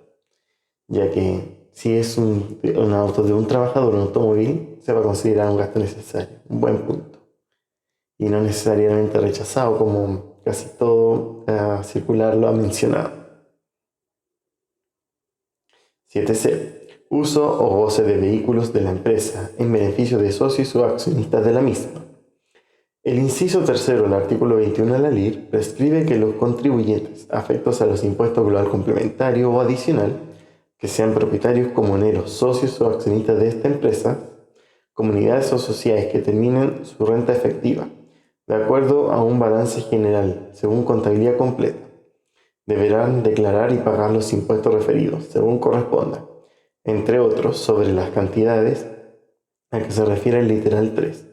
ya que si es un auto de un trabajador, un automóvil, se va a considerar un gasto necesario. Un buen punto. Y no necesariamente rechazado, como casi todo circular lo ha mencionado. 7C. Uso o goce de vehículos de la empresa en beneficio de socios o accionistas de la misma. El inciso tercero del artículo 21 de la LIR prescribe que los contribuyentes afectos a los impuestos global complementario o adicional, que sean propietarios comuneros, socios o accionistas de esta empresa, comunidades o sociedades que terminen su renta efectiva, de acuerdo a un balance general, según contabilidad completa, deberán declarar y pagar los impuestos referidos, según corresponda, entre otros, sobre las cantidades a que se refiere el literal 3.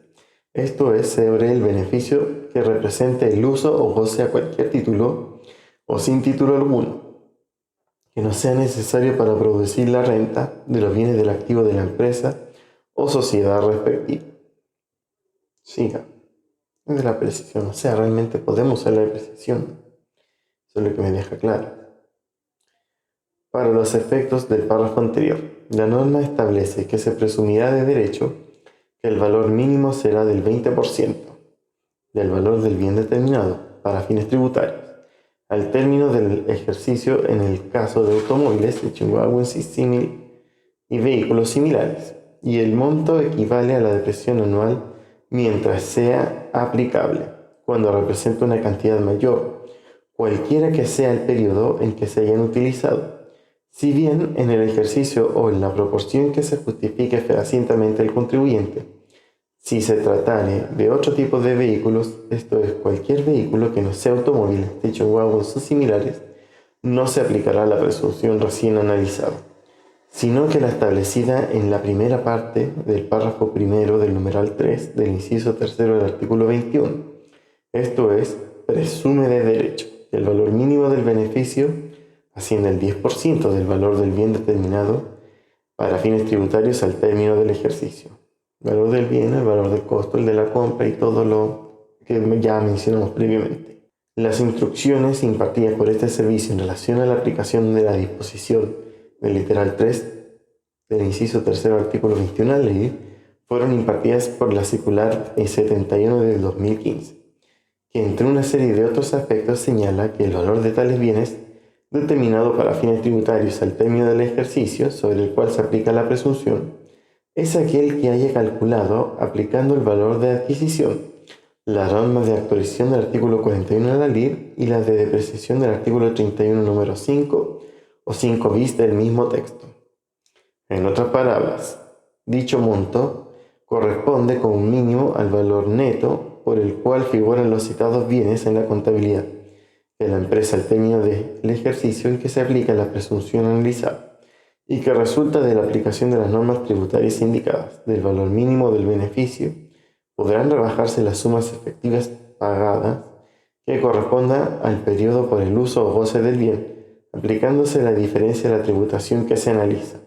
Esto es sobre el beneficio que represente el uso o goce a cualquier título o sin título alguno, que no sea necesario para producir la renta de los bienes del activo de la empresa o sociedad respectiva. Siga. Es la precisión, o sea, realmente podemos usar la precisión. Eso es lo que me deja claro. Para los efectos del párrafo anterior, la norma establece que se presumirá de derecho que el valor mínimo será del 20% del valor del bien determinado para fines tributarios al término del ejercicio en el caso de automóviles, chihuahuas y vehículos similares, y el monto equivale a la depreciación anual mientras sea aplicable, cuando representa una cantidad mayor, cualquiera que sea el periodo en que se hayan utilizado, si bien en el ejercicio o en la proporción que se justifique fehacientemente el contribuyente. Si se tratare de otro tipo de vehículos, esto es cualquier vehículo que no sea automóvil, guaguas o similares, no se aplicará la presunción recién analizada, sino que la establecida en la primera parte del párrafo primero del numeral 3 del inciso tercero del artículo 21. Esto es, presume de derecho que el valor mínimo del beneficio asciende al 10% del valor del bien determinado para fines tributarios al término del ejercicio. El valor del bien, el valor del costo, el de la compra y todo lo que ya mencionamos previamente. Las instrucciones impartidas por este servicio en relación a la aplicación de la disposición del literal 3 del inciso tercero del artículo 21 de la ley fueron impartidas por la circular 71 de 2015, que entre una serie de otros aspectos señala que el valor de tales bienes determinado para fines tributarios al término del ejercicio sobre el cual se aplica la presunción es aquel que haya calculado aplicando el valor de adquisición, las normas de actualización del artículo 41 de la LIR y las de depreciación del artículo 31 número 5 o 5 bis del mismo texto. En otras palabras, dicho monto corresponde como mínimo al valor neto por el cual figuran los citados bienes en la contabilidad de la empresa al término del ejercicio en que se aplica la presunción analizada y que resulta de la aplicación de las normas tributarias indicadas. Del valor mínimo del beneficio podrán rebajarse las sumas efectivas pagadas que corresponda al periodo por el uso o goce del bien, aplicándose la diferencia de la tributación que se analiza.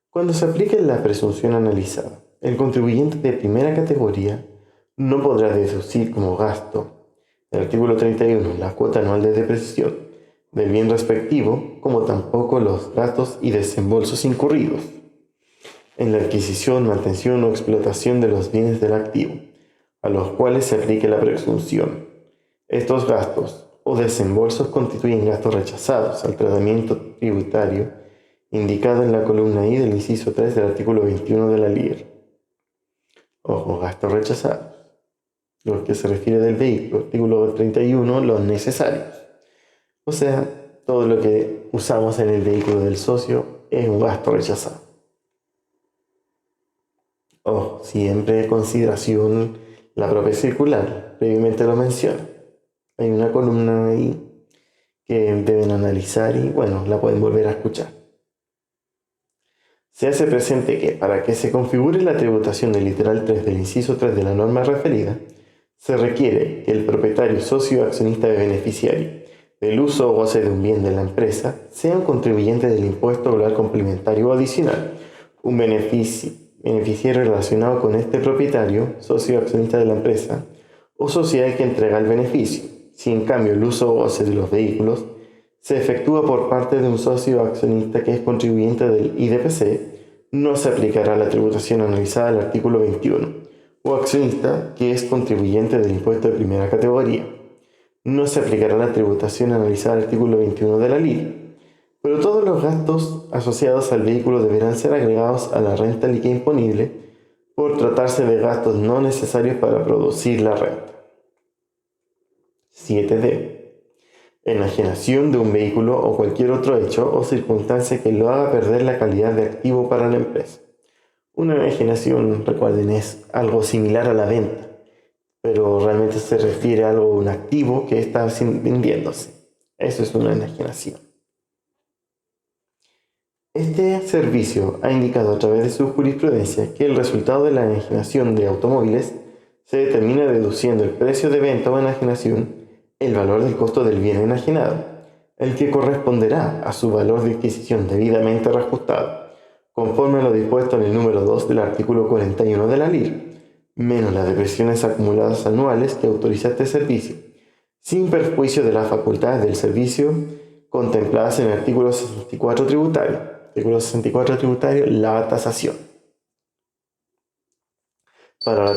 Cuando se aplique la presunción analizada, el contribuyente de primera categoría no podrá deducir como gasto del artículo 31 la cuota anual de depreciación del bien respectivo, como tampoco los gastos y desembolsos incurridos en la adquisición, mantención o explotación de los bienes del activo, a los cuales se aplique la presunción. Estos gastos o desembolsos constituyen gastos rechazados al tratamiento tributario indicado en la columna I del inciso 3 del artículo 21 de la LIR. Ojo, gastos rechazados. Lo que se refiere del vehículo, artículo 31, los necesarios. O sea, todo lo que usamos en el vehículo del socio es un gasto rechazado. Siempre en consideración la propia circular, previamente lo menciona. Hay una columna ahí que deben analizar y la pueden volver a escuchar. Se hace presente que para que se configure la tributación del literal 3 del inciso 3 de la norma referida, se requiere que el propietario socio accionista de beneficiario del uso o goce de un bien de la empresa, sean contribuyentes del impuesto global complementario o adicional, un beneficiario relacionado con este propietario, socio accionista de la empresa, o sociedad que entrega el beneficio. Si en cambio el uso o goce de los vehículos se efectúa por parte de un socio accionista que es contribuyente del IDPC, no se aplicará la tributación analizada del artículo 21, o accionista que es contribuyente del impuesto de primera categoría. No se aplicará la tributación analizada del artículo 21 de la ley, pero todos los gastos asociados al vehículo deberán ser agregados a la renta líquida imponible por tratarse de gastos no necesarios para producir la renta. 7D. Enajenación de un vehículo o cualquier otro hecho o circunstancia que lo haga perder la calidad de activo para la empresa. Una enajenación, recuerden, es algo similar a la venta, pero realmente se refiere a un activo que está vendiéndose. Eso es una enajenación. Este servicio ha indicado a través de su jurisprudencia que el resultado de la enajenación de automóviles se determina deduciendo el precio de venta o enajenación el valor del costo del bien enajenado, el que corresponderá a su valor de adquisición debidamente reajustado, conforme a lo dispuesto en el número 2 del artículo 41 de la LIR, menos las depreciaciones acumuladas anuales que autoriza este servicio, sin perjuicio de las facultades del servicio contempladas en el artículo 64 tributario. Artículo 64 tributario, la tasación. Para la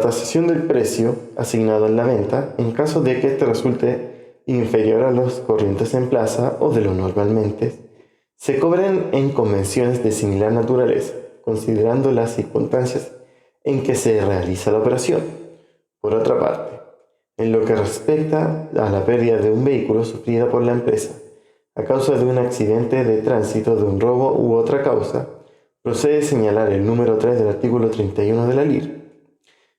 tasación del precio asignado en la venta, en caso de que éste resulte inferior a los corrientes en plaza o de lo normalmente, se cobran en convenciones de similar naturaleza, considerando las circunstancias en que se realiza la operación. Por otra parte, en lo que respecta a la pérdida de un vehículo sufrida por la empresa a causa de un accidente de tránsito, de un robo u otra causa, procede señalar el número 3 del artículo 31 de la LIR.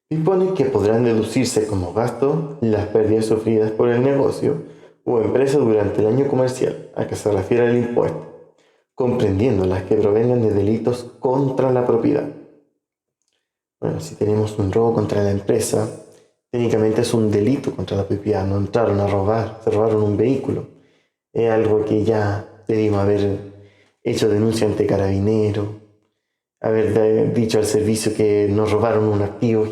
Dispone que podrán deducirse como gasto las pérdidas sufridas por el negocio o empresa durante el año comercial a que se refiere el impuesto, comprendiendo las que provengan de delitos contra la propiedad. Bueno, si tenemos un robo contra la empresa, técnicamente es un delito contra la propiedad. No entraron a robar, se robaron un vehículo. Es algo que ya debimos haber hecho denuncia ante Carabineros, haber dicho al servicio que nos robaron un activo.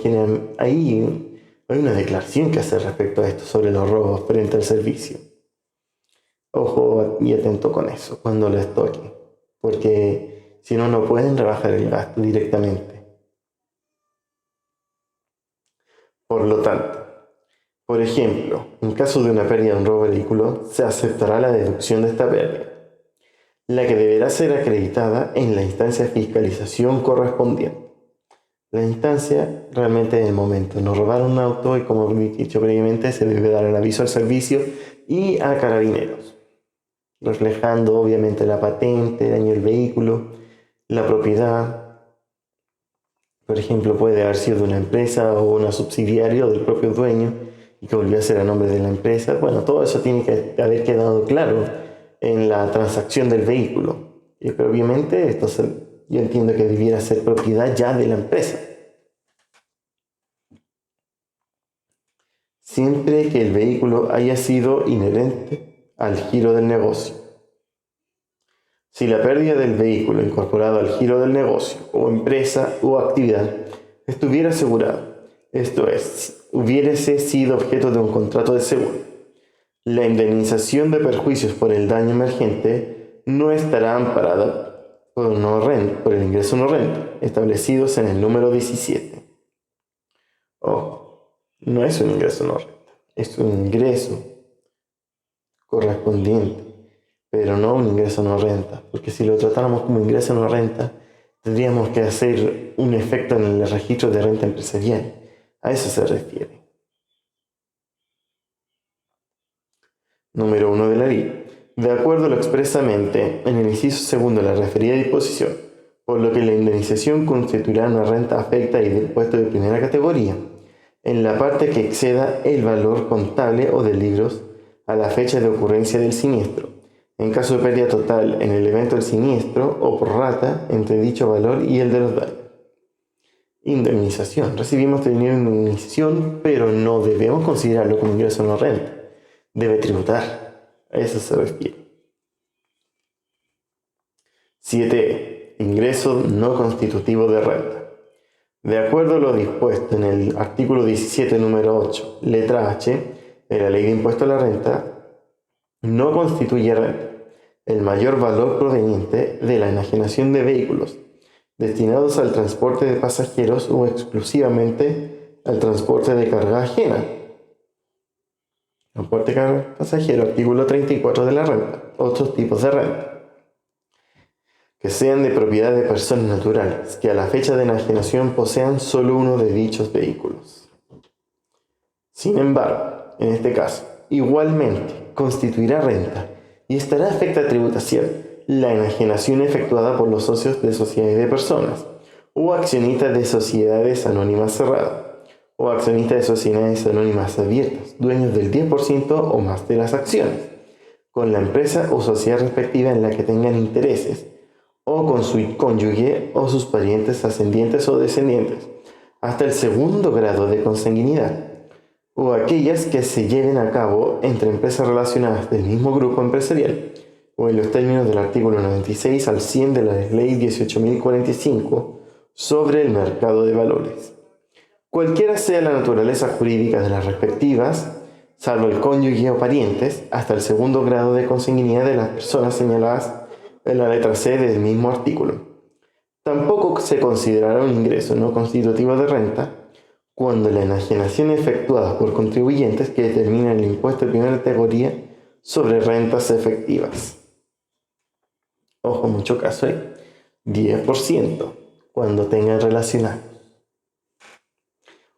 Ahí hay una declaración que hacer respecto a esto sobre los robos frente al servicio. Ojo y atento con eso cuando les toque, porque si no, no pueden rebajar el gasto directamente. Por lo tanto, por ejemplo, en caso de una pérdida de un robo de vehículo, se aceptará la deducción de esta pérdida, la que deberá ser acreditada en la instancia de fiscalización correspondiente. La instancia realmente en el momento. Nos robaron un auto y, como he dicho previamente, se debe dar el aviso al servicio y a Carabineros, reflejando obviamente la patente, el daño del vehículo, la propiedad. Por ejemplo, puede haber sido de una empresa o una subsidiaria o del propio dueño y que volvió a ser a nombre de la empresa. Bueno, todo eso tiene que haber quedado claro en la transacción del vehículo. Pero obviamente yo entiendo que debiera ser propiedad ya de la empresa. Siempre que el vehículo haya sido inherente al giro del negocio. Si la pérdida del vehículo incorporado al giro del negocio o empresa o actividad estuviera asegurado, esto es, hubiese sido objeto de un contrato de seguro, la indemnización de perjuicios por el daño emergente no estará amparada por el ingreso no renta, establecidos en el número 17. No es un ingreso no renta, es un ingreso correspondiente, pero no un ingreso no renta, porque si lo tratáramos como ingreso no renta, tendríamos que hacer un efecto en el registro de renta empresarial. A eso se refiere. Número 1 de la ley. De acuerdo a lo expresamente en el inciso segundo de la referida disposición, por lo que la indemnización constituirá una renta afecta y del impuesto de primera categoría, en la parte que exceda el valor contable o de libros a la fecha de ocurrencia del siniestro, en caso de pérdida total en el evento del siniestro o prorrata entre dicho valor y el de los daños. Indemnización. Recibimos dinero de indemnización, pero no debemos considerarlo como ingreso en la renta. Debe tributar. A eso se refiere. 7. Ingreso no constitutivo de renta. De acuerdo a lo dispuesto en el artículo 17, número 8, letra H, de la Ley de Impuesto a la Renta, no constituye renta el mayor valor proveniente de la enajenación de vehículos destinados al transporte de pasajeros o exclusivamente al transporte de carga ajena. Transporte de carga pasajero, artículo 34 de la renta. Otros tipos de renta que sean de propiedad de personas naturales, que a la fecha de enajenación posean solo uno de dichos vehículos. Sin embargo, en este caso, igualmente constituirá renta y estará afecta a tributación la enajenación efectuada por los socios de sociedades de personas o accionistas de sociedades anónimas cerradas o accionistas de sociedades anónimas abiertas, dueños del 10% o más de las acciones, con la empresa o sociedad respectiva en la que tengan intereses, o con su cónyuge o sus parientes ascendientes o descendientes, hasta el segundo grado de consanguinidad, o aquellas que se lleven a cabo entre empresas relacionadas del mismo grupo empresarial, o en los términos del artículo 96 al 100 de la Ley 18.045 sobre el mercado de valores. Cualquiera sea la naturaleza jurídica de las respectivas, salvo el cónyuge o parientes, hasta el segundo grado de consanguinidad de las personas señaladas en la letra C del mismo artículo. Tampoco se considerará un ingreso no constitutivo de renta cuando la enajenación efectuada por contribuyentes que determinan el impuesto de primera categoría sobre rentas efectivas. Ojo, mucho caso ahí. 10% cuando tengan relacionado.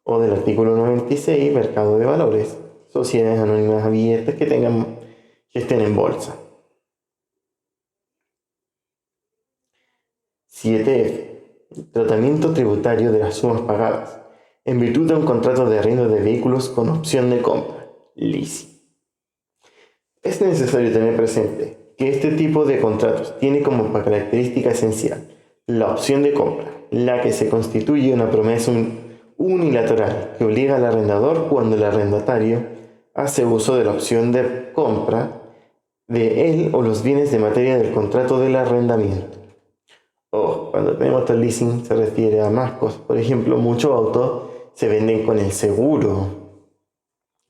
O del artículo 96, mercado de valores, sociedades anónimas abiertas que estén en bolsa. 7F. Tratamiento tributario de las sumas pagadas en virtud de un contrato de arriendo de vehículos con opción de compra, leasing. Es necesario tener presente que este tipo de contratos tiene como característica esencial la opción de compra, la que se constituye una promesa unilateral que obliga al arrendador cuando el arrendatario hace uso de la opción de compra de él o los bienes de materia del contrato del arrendamiento. O cuando tenemos el leasing se refiere a más cosas. Por ejemplo, muchos autos se venden con el seguro,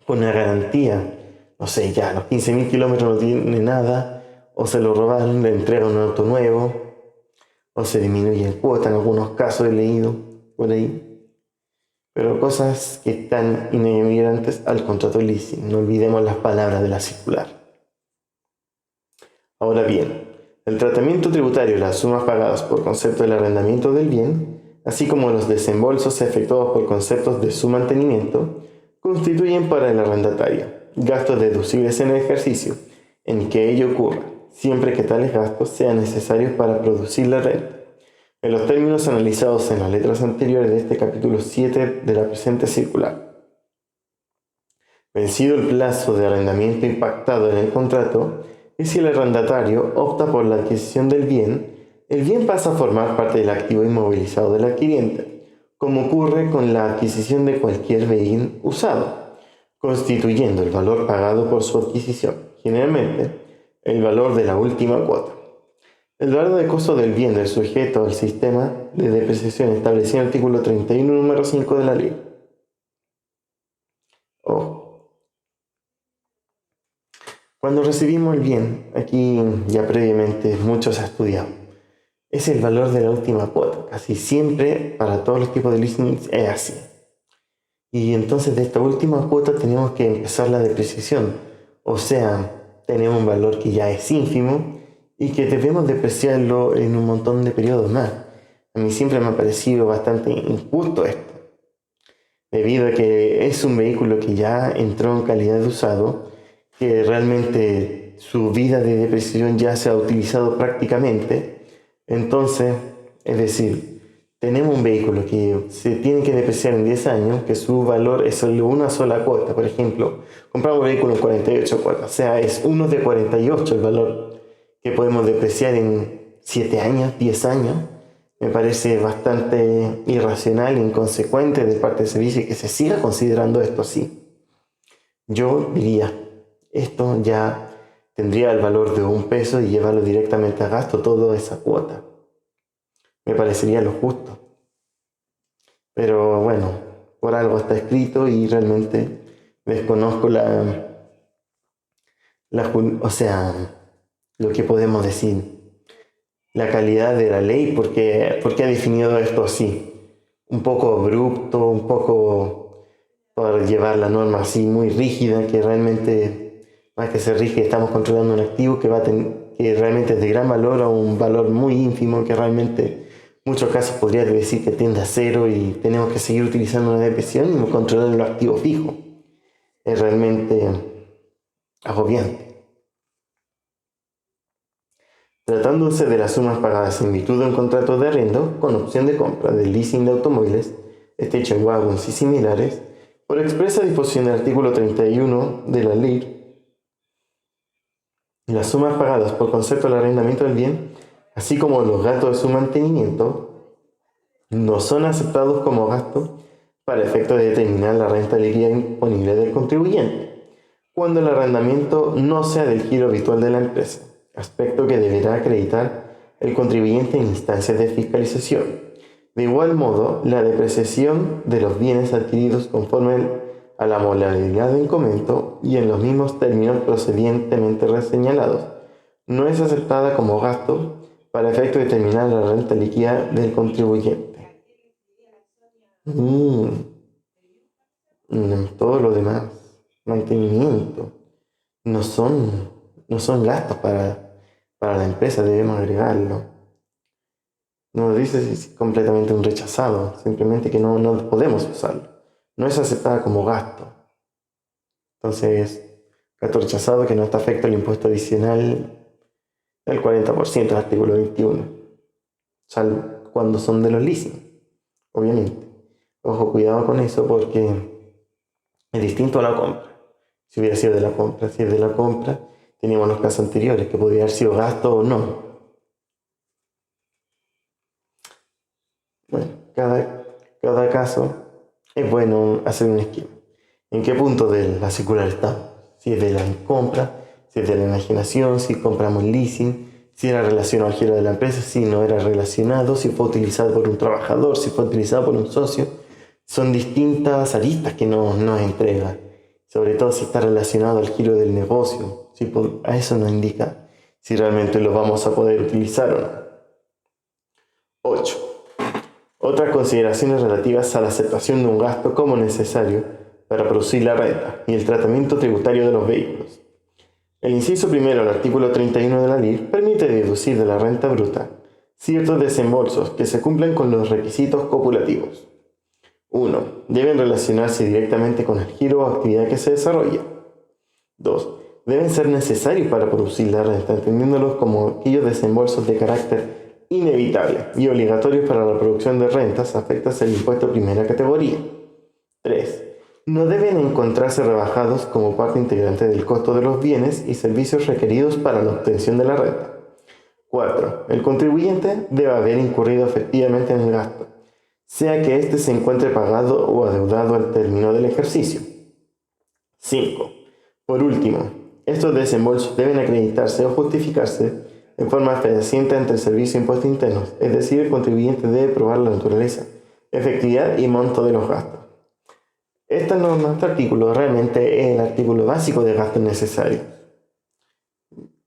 con una garantía. No sé, ya a los 15.000 kilómetros no tiene nada, o se lo robaron, le entregan un auto nuevo, o se disminuye el cuota, en algunos casos he leído por ahí. Pero cosas que están inherentes al contrato de leasing. No olvidemos las palabras de la circular. Ahora bien, el tratamiento tributario de las sumas pagadas por concepto del arrendamiento del bien, así como los desembolsos efectuados por conceptos de su mantenimiento, constituyen para el arrendatario gastos deducibles en el ejercicio en que ello ocurra, siempre que tales gastos sean necesarios para producir la renta, en los términos analizados en las letras anteriores de este capítulo 7 de la presente circular. Vencido el plazo de arrendamiento impactado en el contrato, y si el arrendatario opta por la adquisición del bien, el bien pasa a formar parte del activo inmovilizado del adquiriente, como ocurre con la adquisición de cualquier bien usado, constituyendo el valor pagado por su adquisición, generalmente el valor de la última cuota. El valor de costo del bien del sujeto al sistema de depreciación establecido en el artículo 31, número 5 de la ley. Cuando recibimos el bien, aquí ya previamente mucho se ha estudiado, es el valor de la última cuota. Casi siempre, para todos los tipos de leasing, es así. Y entonces de esta última cuota tenemos que empezar la depreciación. O sea, tenemos un valor que ya es ínfimo y que debemos depreciarlo en un montón de periodos más. A mí siempre me ha parecido bastante injusto esto, debido a que es un vehículo que ya entró en calidad de usado, que realmente su vida de depreciación ya se ha utilizado prácticamente. Entonces, es decir, tenemos un vehículo que se tiene que depreciar en 10 años, que su valor es solo una sola cuota. Por ejemplo, compramos un vehículo en 48 cuotas, o sea, es uno de 48 el valor que podemos depreciar en 7 años, 10 años. Me parece bastante irracional e inconsecuente de parte del servicio que se siga considerando esto así. Yo diría, esto ya tendría el valor de $1 y llevarlo directamente a gasto toda esa cuota. Me parecería lo justo. Pero bueno, por algo está escrito y realmente desconozco lo que podemos decir, la calidad de la ley, porque ha definido esto así, un poco abrupto, un poco por llevar la norma así muy rígida, que realmente, más que ser rígida, estamos controlando un activo que realmente es de gran valor a un valor muy ínfimo, que realmente en muchos casos podría decir que tiende a cero y tenemos que seguir utilizando una depresión y controlar los activos fijos. Es realmente agobiante. Tratándose de las sumas pagadas en virtud de un contrato de arriendo con opción de compra del leasing de automóviles, hecho en wagons y similares, por expresa disposición del artículo 31 de la ley, las sumas pagadas por concepto del arrendamiento del bien, así como los gastos de su mantenimiento, no son aceptados como gastos para efecto de determinar la renta líquida imponible del contribuyente, cuando el arrendamiento no sea del giro habitual de la empresa, aspecto que deberá acreditar el contribuyente en instancias de fiscalización. De igual modo, la depreciación de los bienes adquiridos conforme a la modalidad de incremento y en los mismos términos procedientemente señalados no es aceptada como gasto para efecto de determinar la renta líquida del contribuyente. Todo lo demás, mantenimiento, no son gastos para la empresa, debemos agregarlo. No dice si es completamente un rechazado, simplemente que no podemos usarlo. No es aceptada como gasto. Entonces, gasto rechazado que no está afecto al impuesto adicional del 40% del artículo 21. Salvo cuando son de los leasing, obviamente. Ojo, cuidado con eso porque es distinto a la compra. Si hubiera sido de la compra, si es de la compra, teníamos los casos anteriores, que podría haber sido gasto o no. Bueno, cada caso es bueno hacer un esquema. ¿En qué punto de la circular estamos? Si es de la compra, si es de la enajenación, si compramos leasing, si era relacionado al giro de la empresa, si no era relacionado, si fue utilizado por un trabajador, si fue utilizado por un socio. Son distintas aristas que nos entrega, sobre todo si está relacionado al giro del negocio. A eso nos indica si realmente lo vamos a poder utilizar o no. 8. Otras consideraciones relativas a la aceptación de un gasto como necesario para producir la renta y el tratamiento tributario de los vehículos. El inciso primero del artículo 31 de la ley permite deducir de la renta bruta ciertos desembolsos que se cumplen con los requisitos copulativos. 1. Deben relacionarse directamente con el giro o actividad que se desarrolla. 2. Deben ser necesarios para producir la renta, entendiéndolos como aquellos desembolsos de carácter inevitable y obligatorios para la producción de rentas afectas al impuesto de primera categoría. 3. No deben encontrarse rebajados como parte integrante del costo de los bienes y servicios requeridos para la obtención de la renta. 4. El contribuyente debe haber incurrido efectivamente en el gasto, sea que éste se encuentre pagado o adeudado al término del ejercicio. 5. Por último, estos desembolsos deben acreditarse o justificarse en forma fehaciente ante el Servicio de Impuestos Internos, es decir, el contribuyente debe probar la naturaleza, efectividad y monto de los gastos. Este artículo realmente es el artículo básico de gastos necesarios.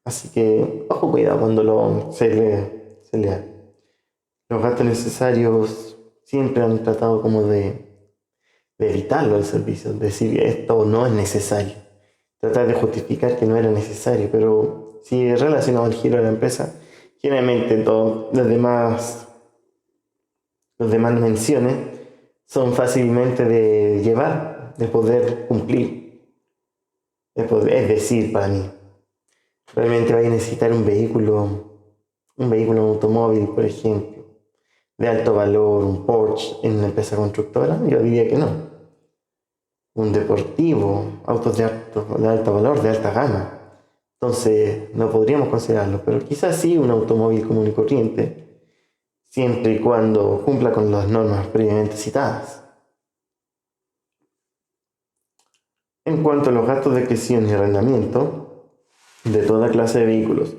Así que, ojo, cuidado cuando se lea. Los gastos necesarios siempre han tratado como de evitarlo al servicio, decir esto no es necesario. Tratar de justificar que no era necesario, pero si es relacionado al giro de la empresa, generalmente los demás menciones son fácilmente de llevar, de poder cumplir. Es decir, para mí, realmente vais a necesitar un vehículo, un automóvil, por ejemplo, de alto valor, un Porsche en una empresa constructora. Yo diría que no. Un deportivo, autos de alto valor, de alta gama. Entonces no podríamos considerarlo, pero quizás sí un automóvil común y corriente. siempre y cuando cumpla con las normas previamente citadas. En cuanto a los gastos de adquisición y arrendamiento de toda clase de vehículos,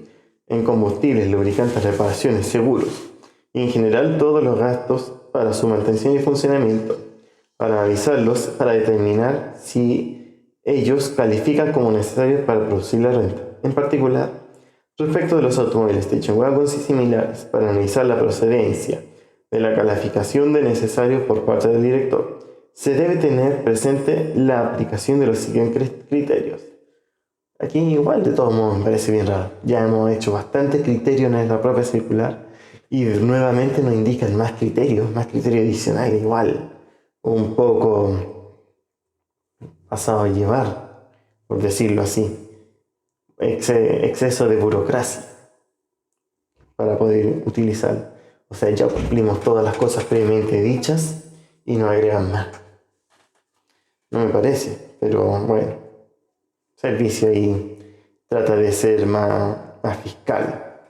en combustibles, lubricantes, reparaciones, seguros y en general todos los gastos para su mantención y funcionamiento, para analizarlos para determinar si ellos califican como necesarios para producir la renta. En particular, respecto de los automóviles station wagons y similares, para analizar la procedencia de la calificación de necesarios por parte del director, se debe tener presente la aplicación de los siguientes criterios. Aquí igual de todos modos me parece bien raro. Ya hemos hecho bastantes criterios en la propia circular y nuevamente nos indican más criterios adicionales, igual un poco pasado a llevar, por decirlo así. Exceso de burocracia para poder utilizarlo. O sea, ya cumplimos todas las cosas previamente dichas y nos agregan más. No me parece, pero bueno. El servicio ahí trata de ser más fiscal,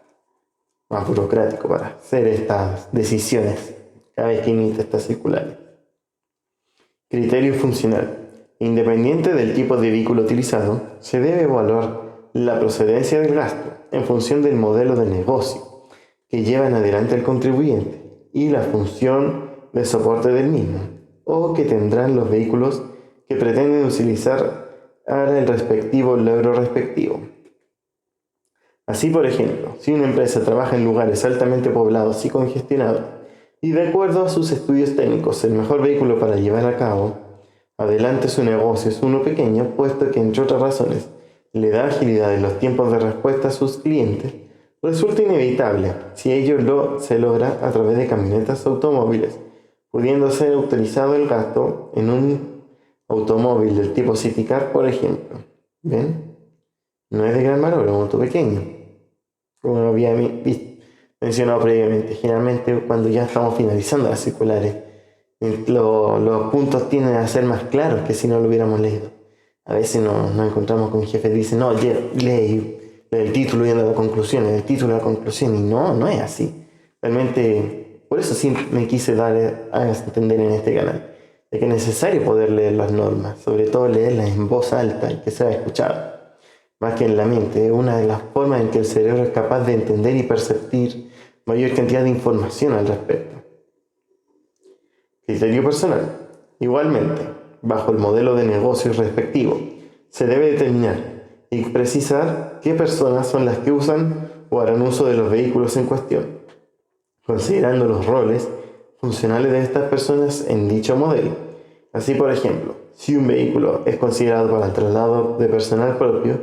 más burocrático para hacer estas decisiones cada vez que emite estas circulares. Criterio funcional. Independiente del tipo de vehículo utilizado, se debe evaluar la procedencia del gasto en función del modelo de negocio que llevan adelante el contribuyente y la función de soporte del mismo, o que tendrán los vehículos que pretenden utilizar para el respectivo logro respectivo. Así, por ejemplo, si una empresa trabaja en lugares altamente poblados y congestionados, y de acuerdo a sus estudios técnicos, el mejor vehículo para llevar a cabo adelante su negocio es uno pequeño, puesto que, entre otras razones, le da agilidad en los tiempos de respuesta a sus clientes, resulta inevitable si ello se logra a través de camionetas o automóviles, pudiendo ser utilizado el gasto en un automóvil del tipo City Car, por ejemplo. ¿Ven? No es de gran valor, es un auto pequeño. Como había mencionado previamente, generalmente cuando ya estamos finalizando las circulares, los puntos tienden a ser más claros que si no lo hubiéramos leído. A veces nos encontramos con jefes que dicen, no, lee el título y anda a la conclusión, el título a la conclusión, y no es así. Realmente, por eso sí me quise dar a entender en este canal, de que es necesario poder leer las normas, sobre todo leerlas en voz alta y que sea escuchado, más que en la mente. Es una de las formas en que el cerebro es capaz de entender y percibir mayor cantidad de información al respecto. Criterio personal. Igualmente, bajo el modelo de negocio respectivo, se debe determinar y precisar qué personas son las que usan o harán uso de los vehículos en cuestión, considerando los roles funcionales de estas personas en dicho modelo. Así, por ejemplo, si un vehículo es considerado para el traslado de personal propio,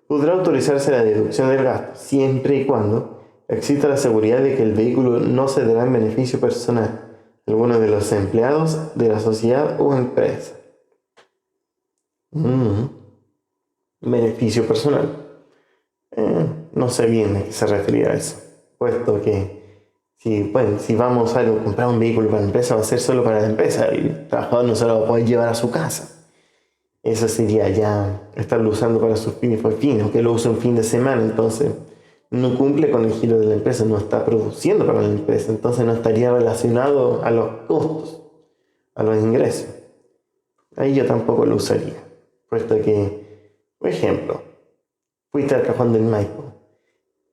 podrá autorizarse la deducción del gasto, siempre y cuando exista la seguridad de que el vehículo no cederá en beneficio personal a alguno de los empleados de la sociedad o empresa. Beneficio personal. No sé bien a qué se refería a eso, puesto que si vamos a comprar un vehículo para la empresa, va a ser solo para la empresa, el trabajador no se lo va a poder llevar a su casa. Eso sería ya estarlo usando para sus fines, o que lo use un fin de semana, entonces no cumple con el giro de la empresa, no está produciendo para la empresa, entonces no estaría relacionado a los costos, a los ingresos. Ahí yo tampoco lo usaría, puesto que, por ejemplo, fuiste al cajón del Maipo,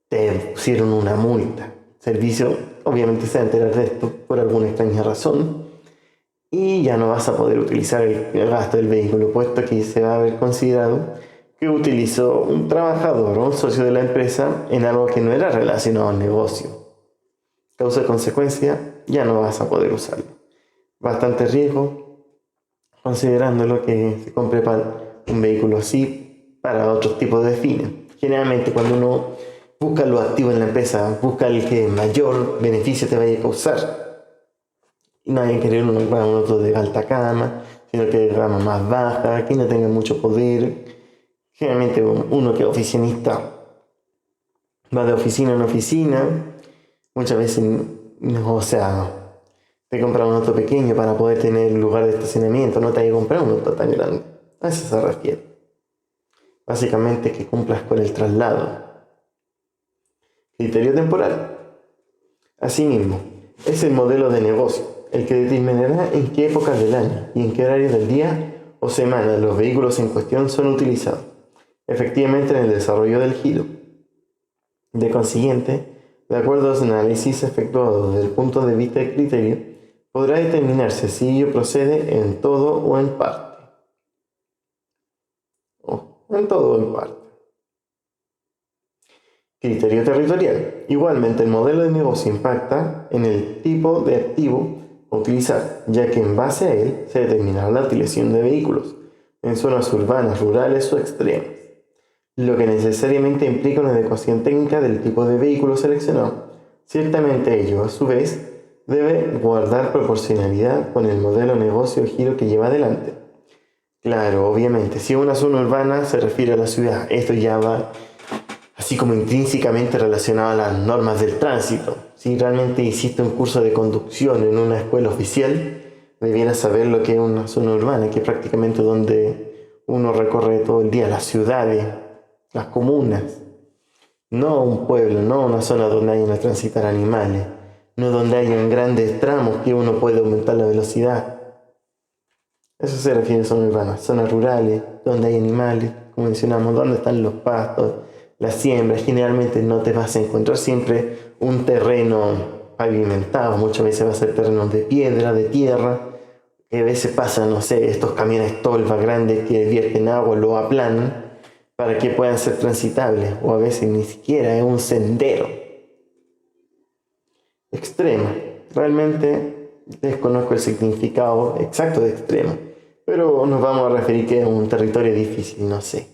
te pusieron una multa, servicio obviamente se va a enterar de esto por alguna extraña razón y ya no vas a poder utilizar el gasto del vehículo, puesto que se va a haber considerado que utilizó un trabajador o un socio de la empresa en algo que no era relacionado al negocio. Causa y consecuencia, ya no vas a poder usarlo. Bastante riesgo, considerando lo que se compre para un vehículo así para otros tipos de fines. Generalmente cuando uno busca lo activo en la empresa, busca el que mayor beneficio te vaya a causar. Y no hay que querer un auto de alta gama, sino que de gama más baja, que no tenga mucho poder. Generalmente uno que es oficinista va de oficina en oficina, muchas veces, te compras un auto pequeño para poder tener lugar de estacionamiento, no te hay que comprar un auto tan grande. A eso se refiere. Básicamente que cumplas con el traslado. Criterio temporal. Asimismo, es el modelo de negocio, el que determinará en qué épocas del año y en qué horario del día o semana los vehículos en cuestión son utilizados, efectivamente en el desarrollo del giro. De consiguiente, de acuerdo a los análisis efectuados desde el punto de vista del criterio, podrá determinarse si ello procede en todo o en parte. Criterio territorial. Igualmente, el modelo de negocio impacta en el tipo de activo a utilizar, ya que en base a él se determinará la utilización de vehículos en zonas urbanas, rurales o extremas, lo que necesariamente implica una adecuación técnica del tipo de vehículo seleccionado. Ciertamente ello, a su vez, debe guardar proporcionalidad con el modelo de negocio o giro que lleva adelante. Claro, obviamente, si una zona urbana se refiere a la ciudad, esto ya va así como intrínsecamente relacionado a las normas del tránsito. Si realmente hiciste un curso de conducción en una escuela oficial, debieras saber lo que es una zona urbana, que es prácticamente donde uno recorre todo el día, las ciudades, las comunas. No un pueblo, no una zona donde hayan a transitar animales, no donde hayan grandes tramos que uno puede aumentar la velocidad. Eso se refiere a zonas urbanas, zonas rurales, donde hay animales, como mencionamos, donde están los pastos, las siembras. Generalmente no te vas a encontrar siempre un terreno pavimentado, muchas veces va a ser terreno de piedra, de tierra, que a veces pasan, no sé, estos camiones tolva grandes que vierten agua, lo aplanan para que puedan ser transitables, o a veces ni siquiera es un sendero. Extrema. Realmente desconozco el significado exacto de extremo, pero nos vamos a referir que es un territorio difícil, no sé.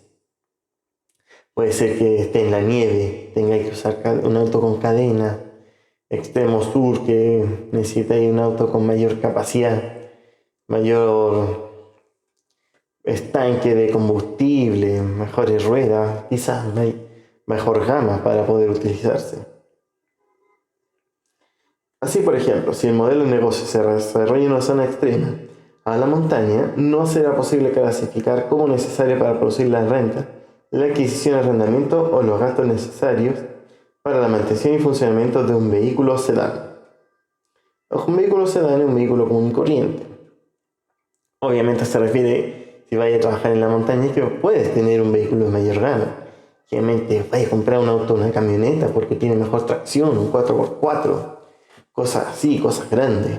Puede ser que esté en la nieve, tenga que usar un auto con cadena. Extremo sur, que necesita un auto con mayor capacidad, mayor estanque de combustible, mejores ruedas, quizás mejor gama para poder utilizarse. Así, por ejemplo, si el modelo de negocio se desarrolla en una zona extrema a la montaña, no será posible clasificar como necesario para producir la renta, la adquisición, arrendamiento o los gastos necesarios para la mantención y funcionamiento de un vehículo sedán. Un vehículo sedán es un vehículo común y corriente. Obviamente se refiere si vayas a trabajar en la montaña que puedes tener un vehículo de mayor gama. Obviamente vayas a comprar un auto, una camioneta porque tiene mejor tracción, un 4x4, cosas así, cosas grandes.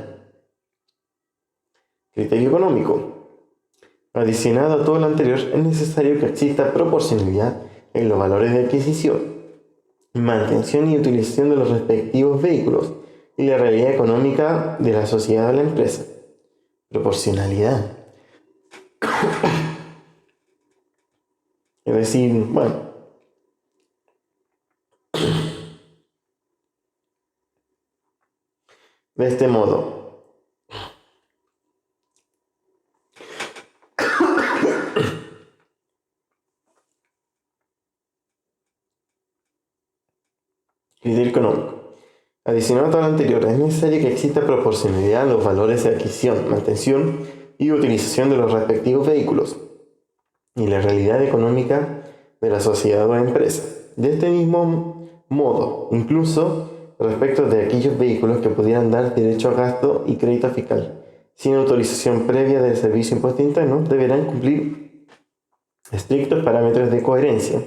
Criterio económico. Adicionado a todo lo anterior, es necesario que exista proporcionalidad en los valores de adquisición, mantención y utilización de los respectivos vehículos y la realidad económica de la sociedad o la empresa. Proporcionalidad. Es decir, de este modo, criterio económico. Adicionado a todo lo anterior, es necesario que exista proporcionalidad en los valores de adquisición, mantención y utilización de los respectivos vehículos y la realidad económica de la sociedad o la empresa. De este mismo modo, incluso respecto de aquellos vehículos que pudieran dar derecho a gasto y crédito fiscal, sin autorización previa del Servicio de Impuesto Interno, deberán cumplir estrictos parámetros de coherencia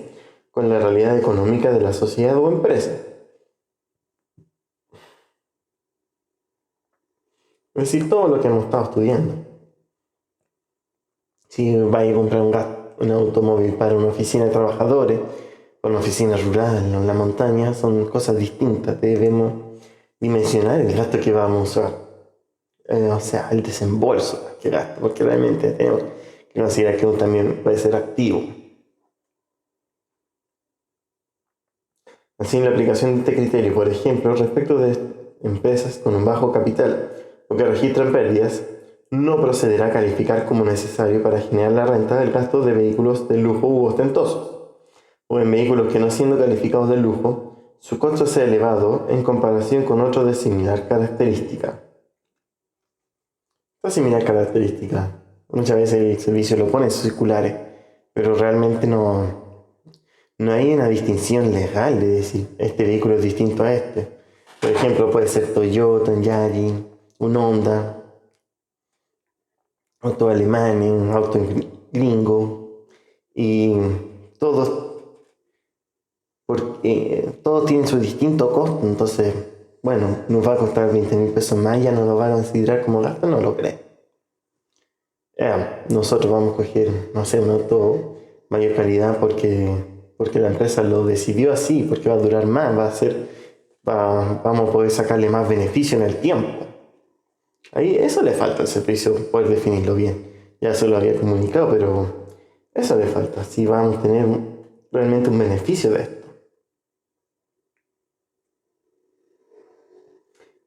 con la realidad económica de la sociedad o empresa. Es decir, todo lo que hemos estado estudiando. Si vais a comprar un automóvil para una oficina de trabajadores, para una oficina rural o en la montaña, son cosas distintas. Debemos dimensionar el gasto que vamos a usar. O sea, el desembolso que gasto, porque realmente tenemos que considerar que uno también puede ser activo. Así, en la aplicación de este criterio, por ejemplo, respecto de empresas con un bajo capital o que registran pérdidas, no procederá a calificar como necesario para generar la renta del gasto de vehículos de lujo u ostentosos, o en vehículos que no siendo calificados de lujo, su costo sea elevado en comparación con otros de similar característica. Esta similar característica, muchas veces el servicio lo pone en sus circulares, pero realmente no hay una distinción legal de decir este vehículo es distinto a este. Por ejemplo, puede ser Toyota, un Yari, un Honda, auto alemán, un auto gringo, y todos, todos tienen su distinto costo. Entonces, bueno, nos va a costar 20.000 pesos más, ya no lo va a considerar como gasto, no lo creo. Nosotros vamos a coger, no sé, un auto mayor calidad porque la empresa lo decidió así, porque va a durar más, vamos a poder sacarle más beneficio en el tiempo. Ahí eso le falta al servicio, poder definirlo bien. Ya se lo había comunicado, pero eso le falta. Si vamos a tener realmente un beneficio de esto.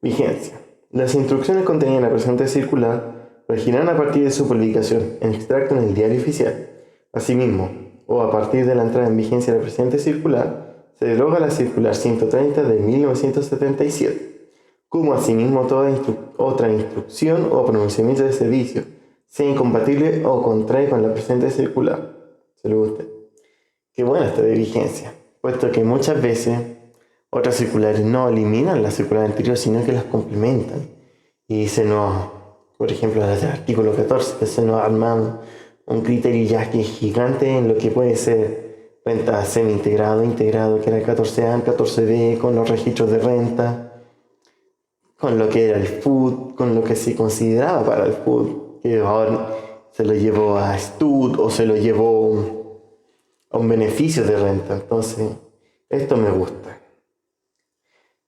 Vigencia. Las instrucciones contenidas en la presente circular regirán a partir de su publicación en extracto en el diario oficial. Asimismo, o a partir de la entrada en vigencia de la presente circular, se deroga la circular 130 de 1977, como asimismo toda otra instrucción o pronunciamiento de servicio, sea incompatible o contrario con la presente circular. Se le guste. Qué buena esta de vigencia, puesto que muchas veces otras circulares no eliminan la circular anterior, sino que las complementan. Y se nos, por ejemplo, desde el artículo 14, que se nos arma un criterio ya que es gigante en lo que puede ser renta semi-integrado, integrado, que era el 14A, el 14B, con los registros de renta, con lo que era el food, con lo que se consideraba para el food, que ahora se lo llevó a stud o se lo llevó a un beneficio de renta. Entonces, esto me gusta.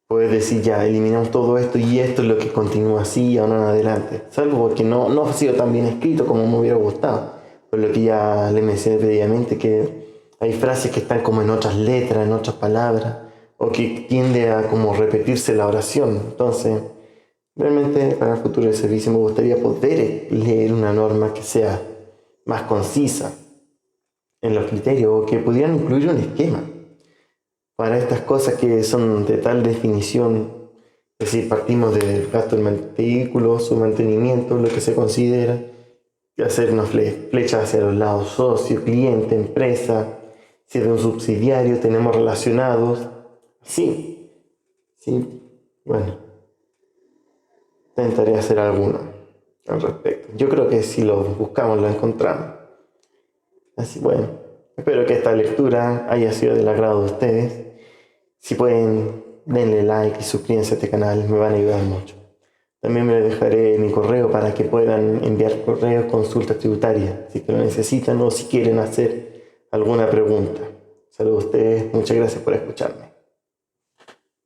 Puedes decir, ya eliminamos todo esto y esto es lo que continúa así ahora en adelante, salvo porque no ha sido tan bien escrito como me hubiera gustado, por lo que ya le mencioné previamente, que hay frases que están como en otras letras, en otras palabras, o que tiende a como repetirse la oración. Entonces, realmente para el futuro del servicio me gustaría poder leer una norma que sea más concisa en los criterios, o que pudieran incluir un esquema para estas cosas que son de tal definición. Es decir, partimos del gasto del vehículo, su mantenimiento, lo que se considera, y hacer una flecha hacia los lados: socio, cliente, empresa, si es de un subsidiario, tenemos relacionados. Sí, bueno, intentaré hacer alguno al respecto. Yo creo que si lo buscamos lo encontramos. Así, bueno, espero que esta lectura haya sido del agrado de ustedes. Si pueden, denle like y suscríbanse a este canal, me van a ayudar mucho. También me dejaré mi correo para que puedan enviar correos, consultas tributarias, si que lo necesitan o si quieren hacer alguna pregunta. Saludos a ustedes, muchas gracias por escucharme.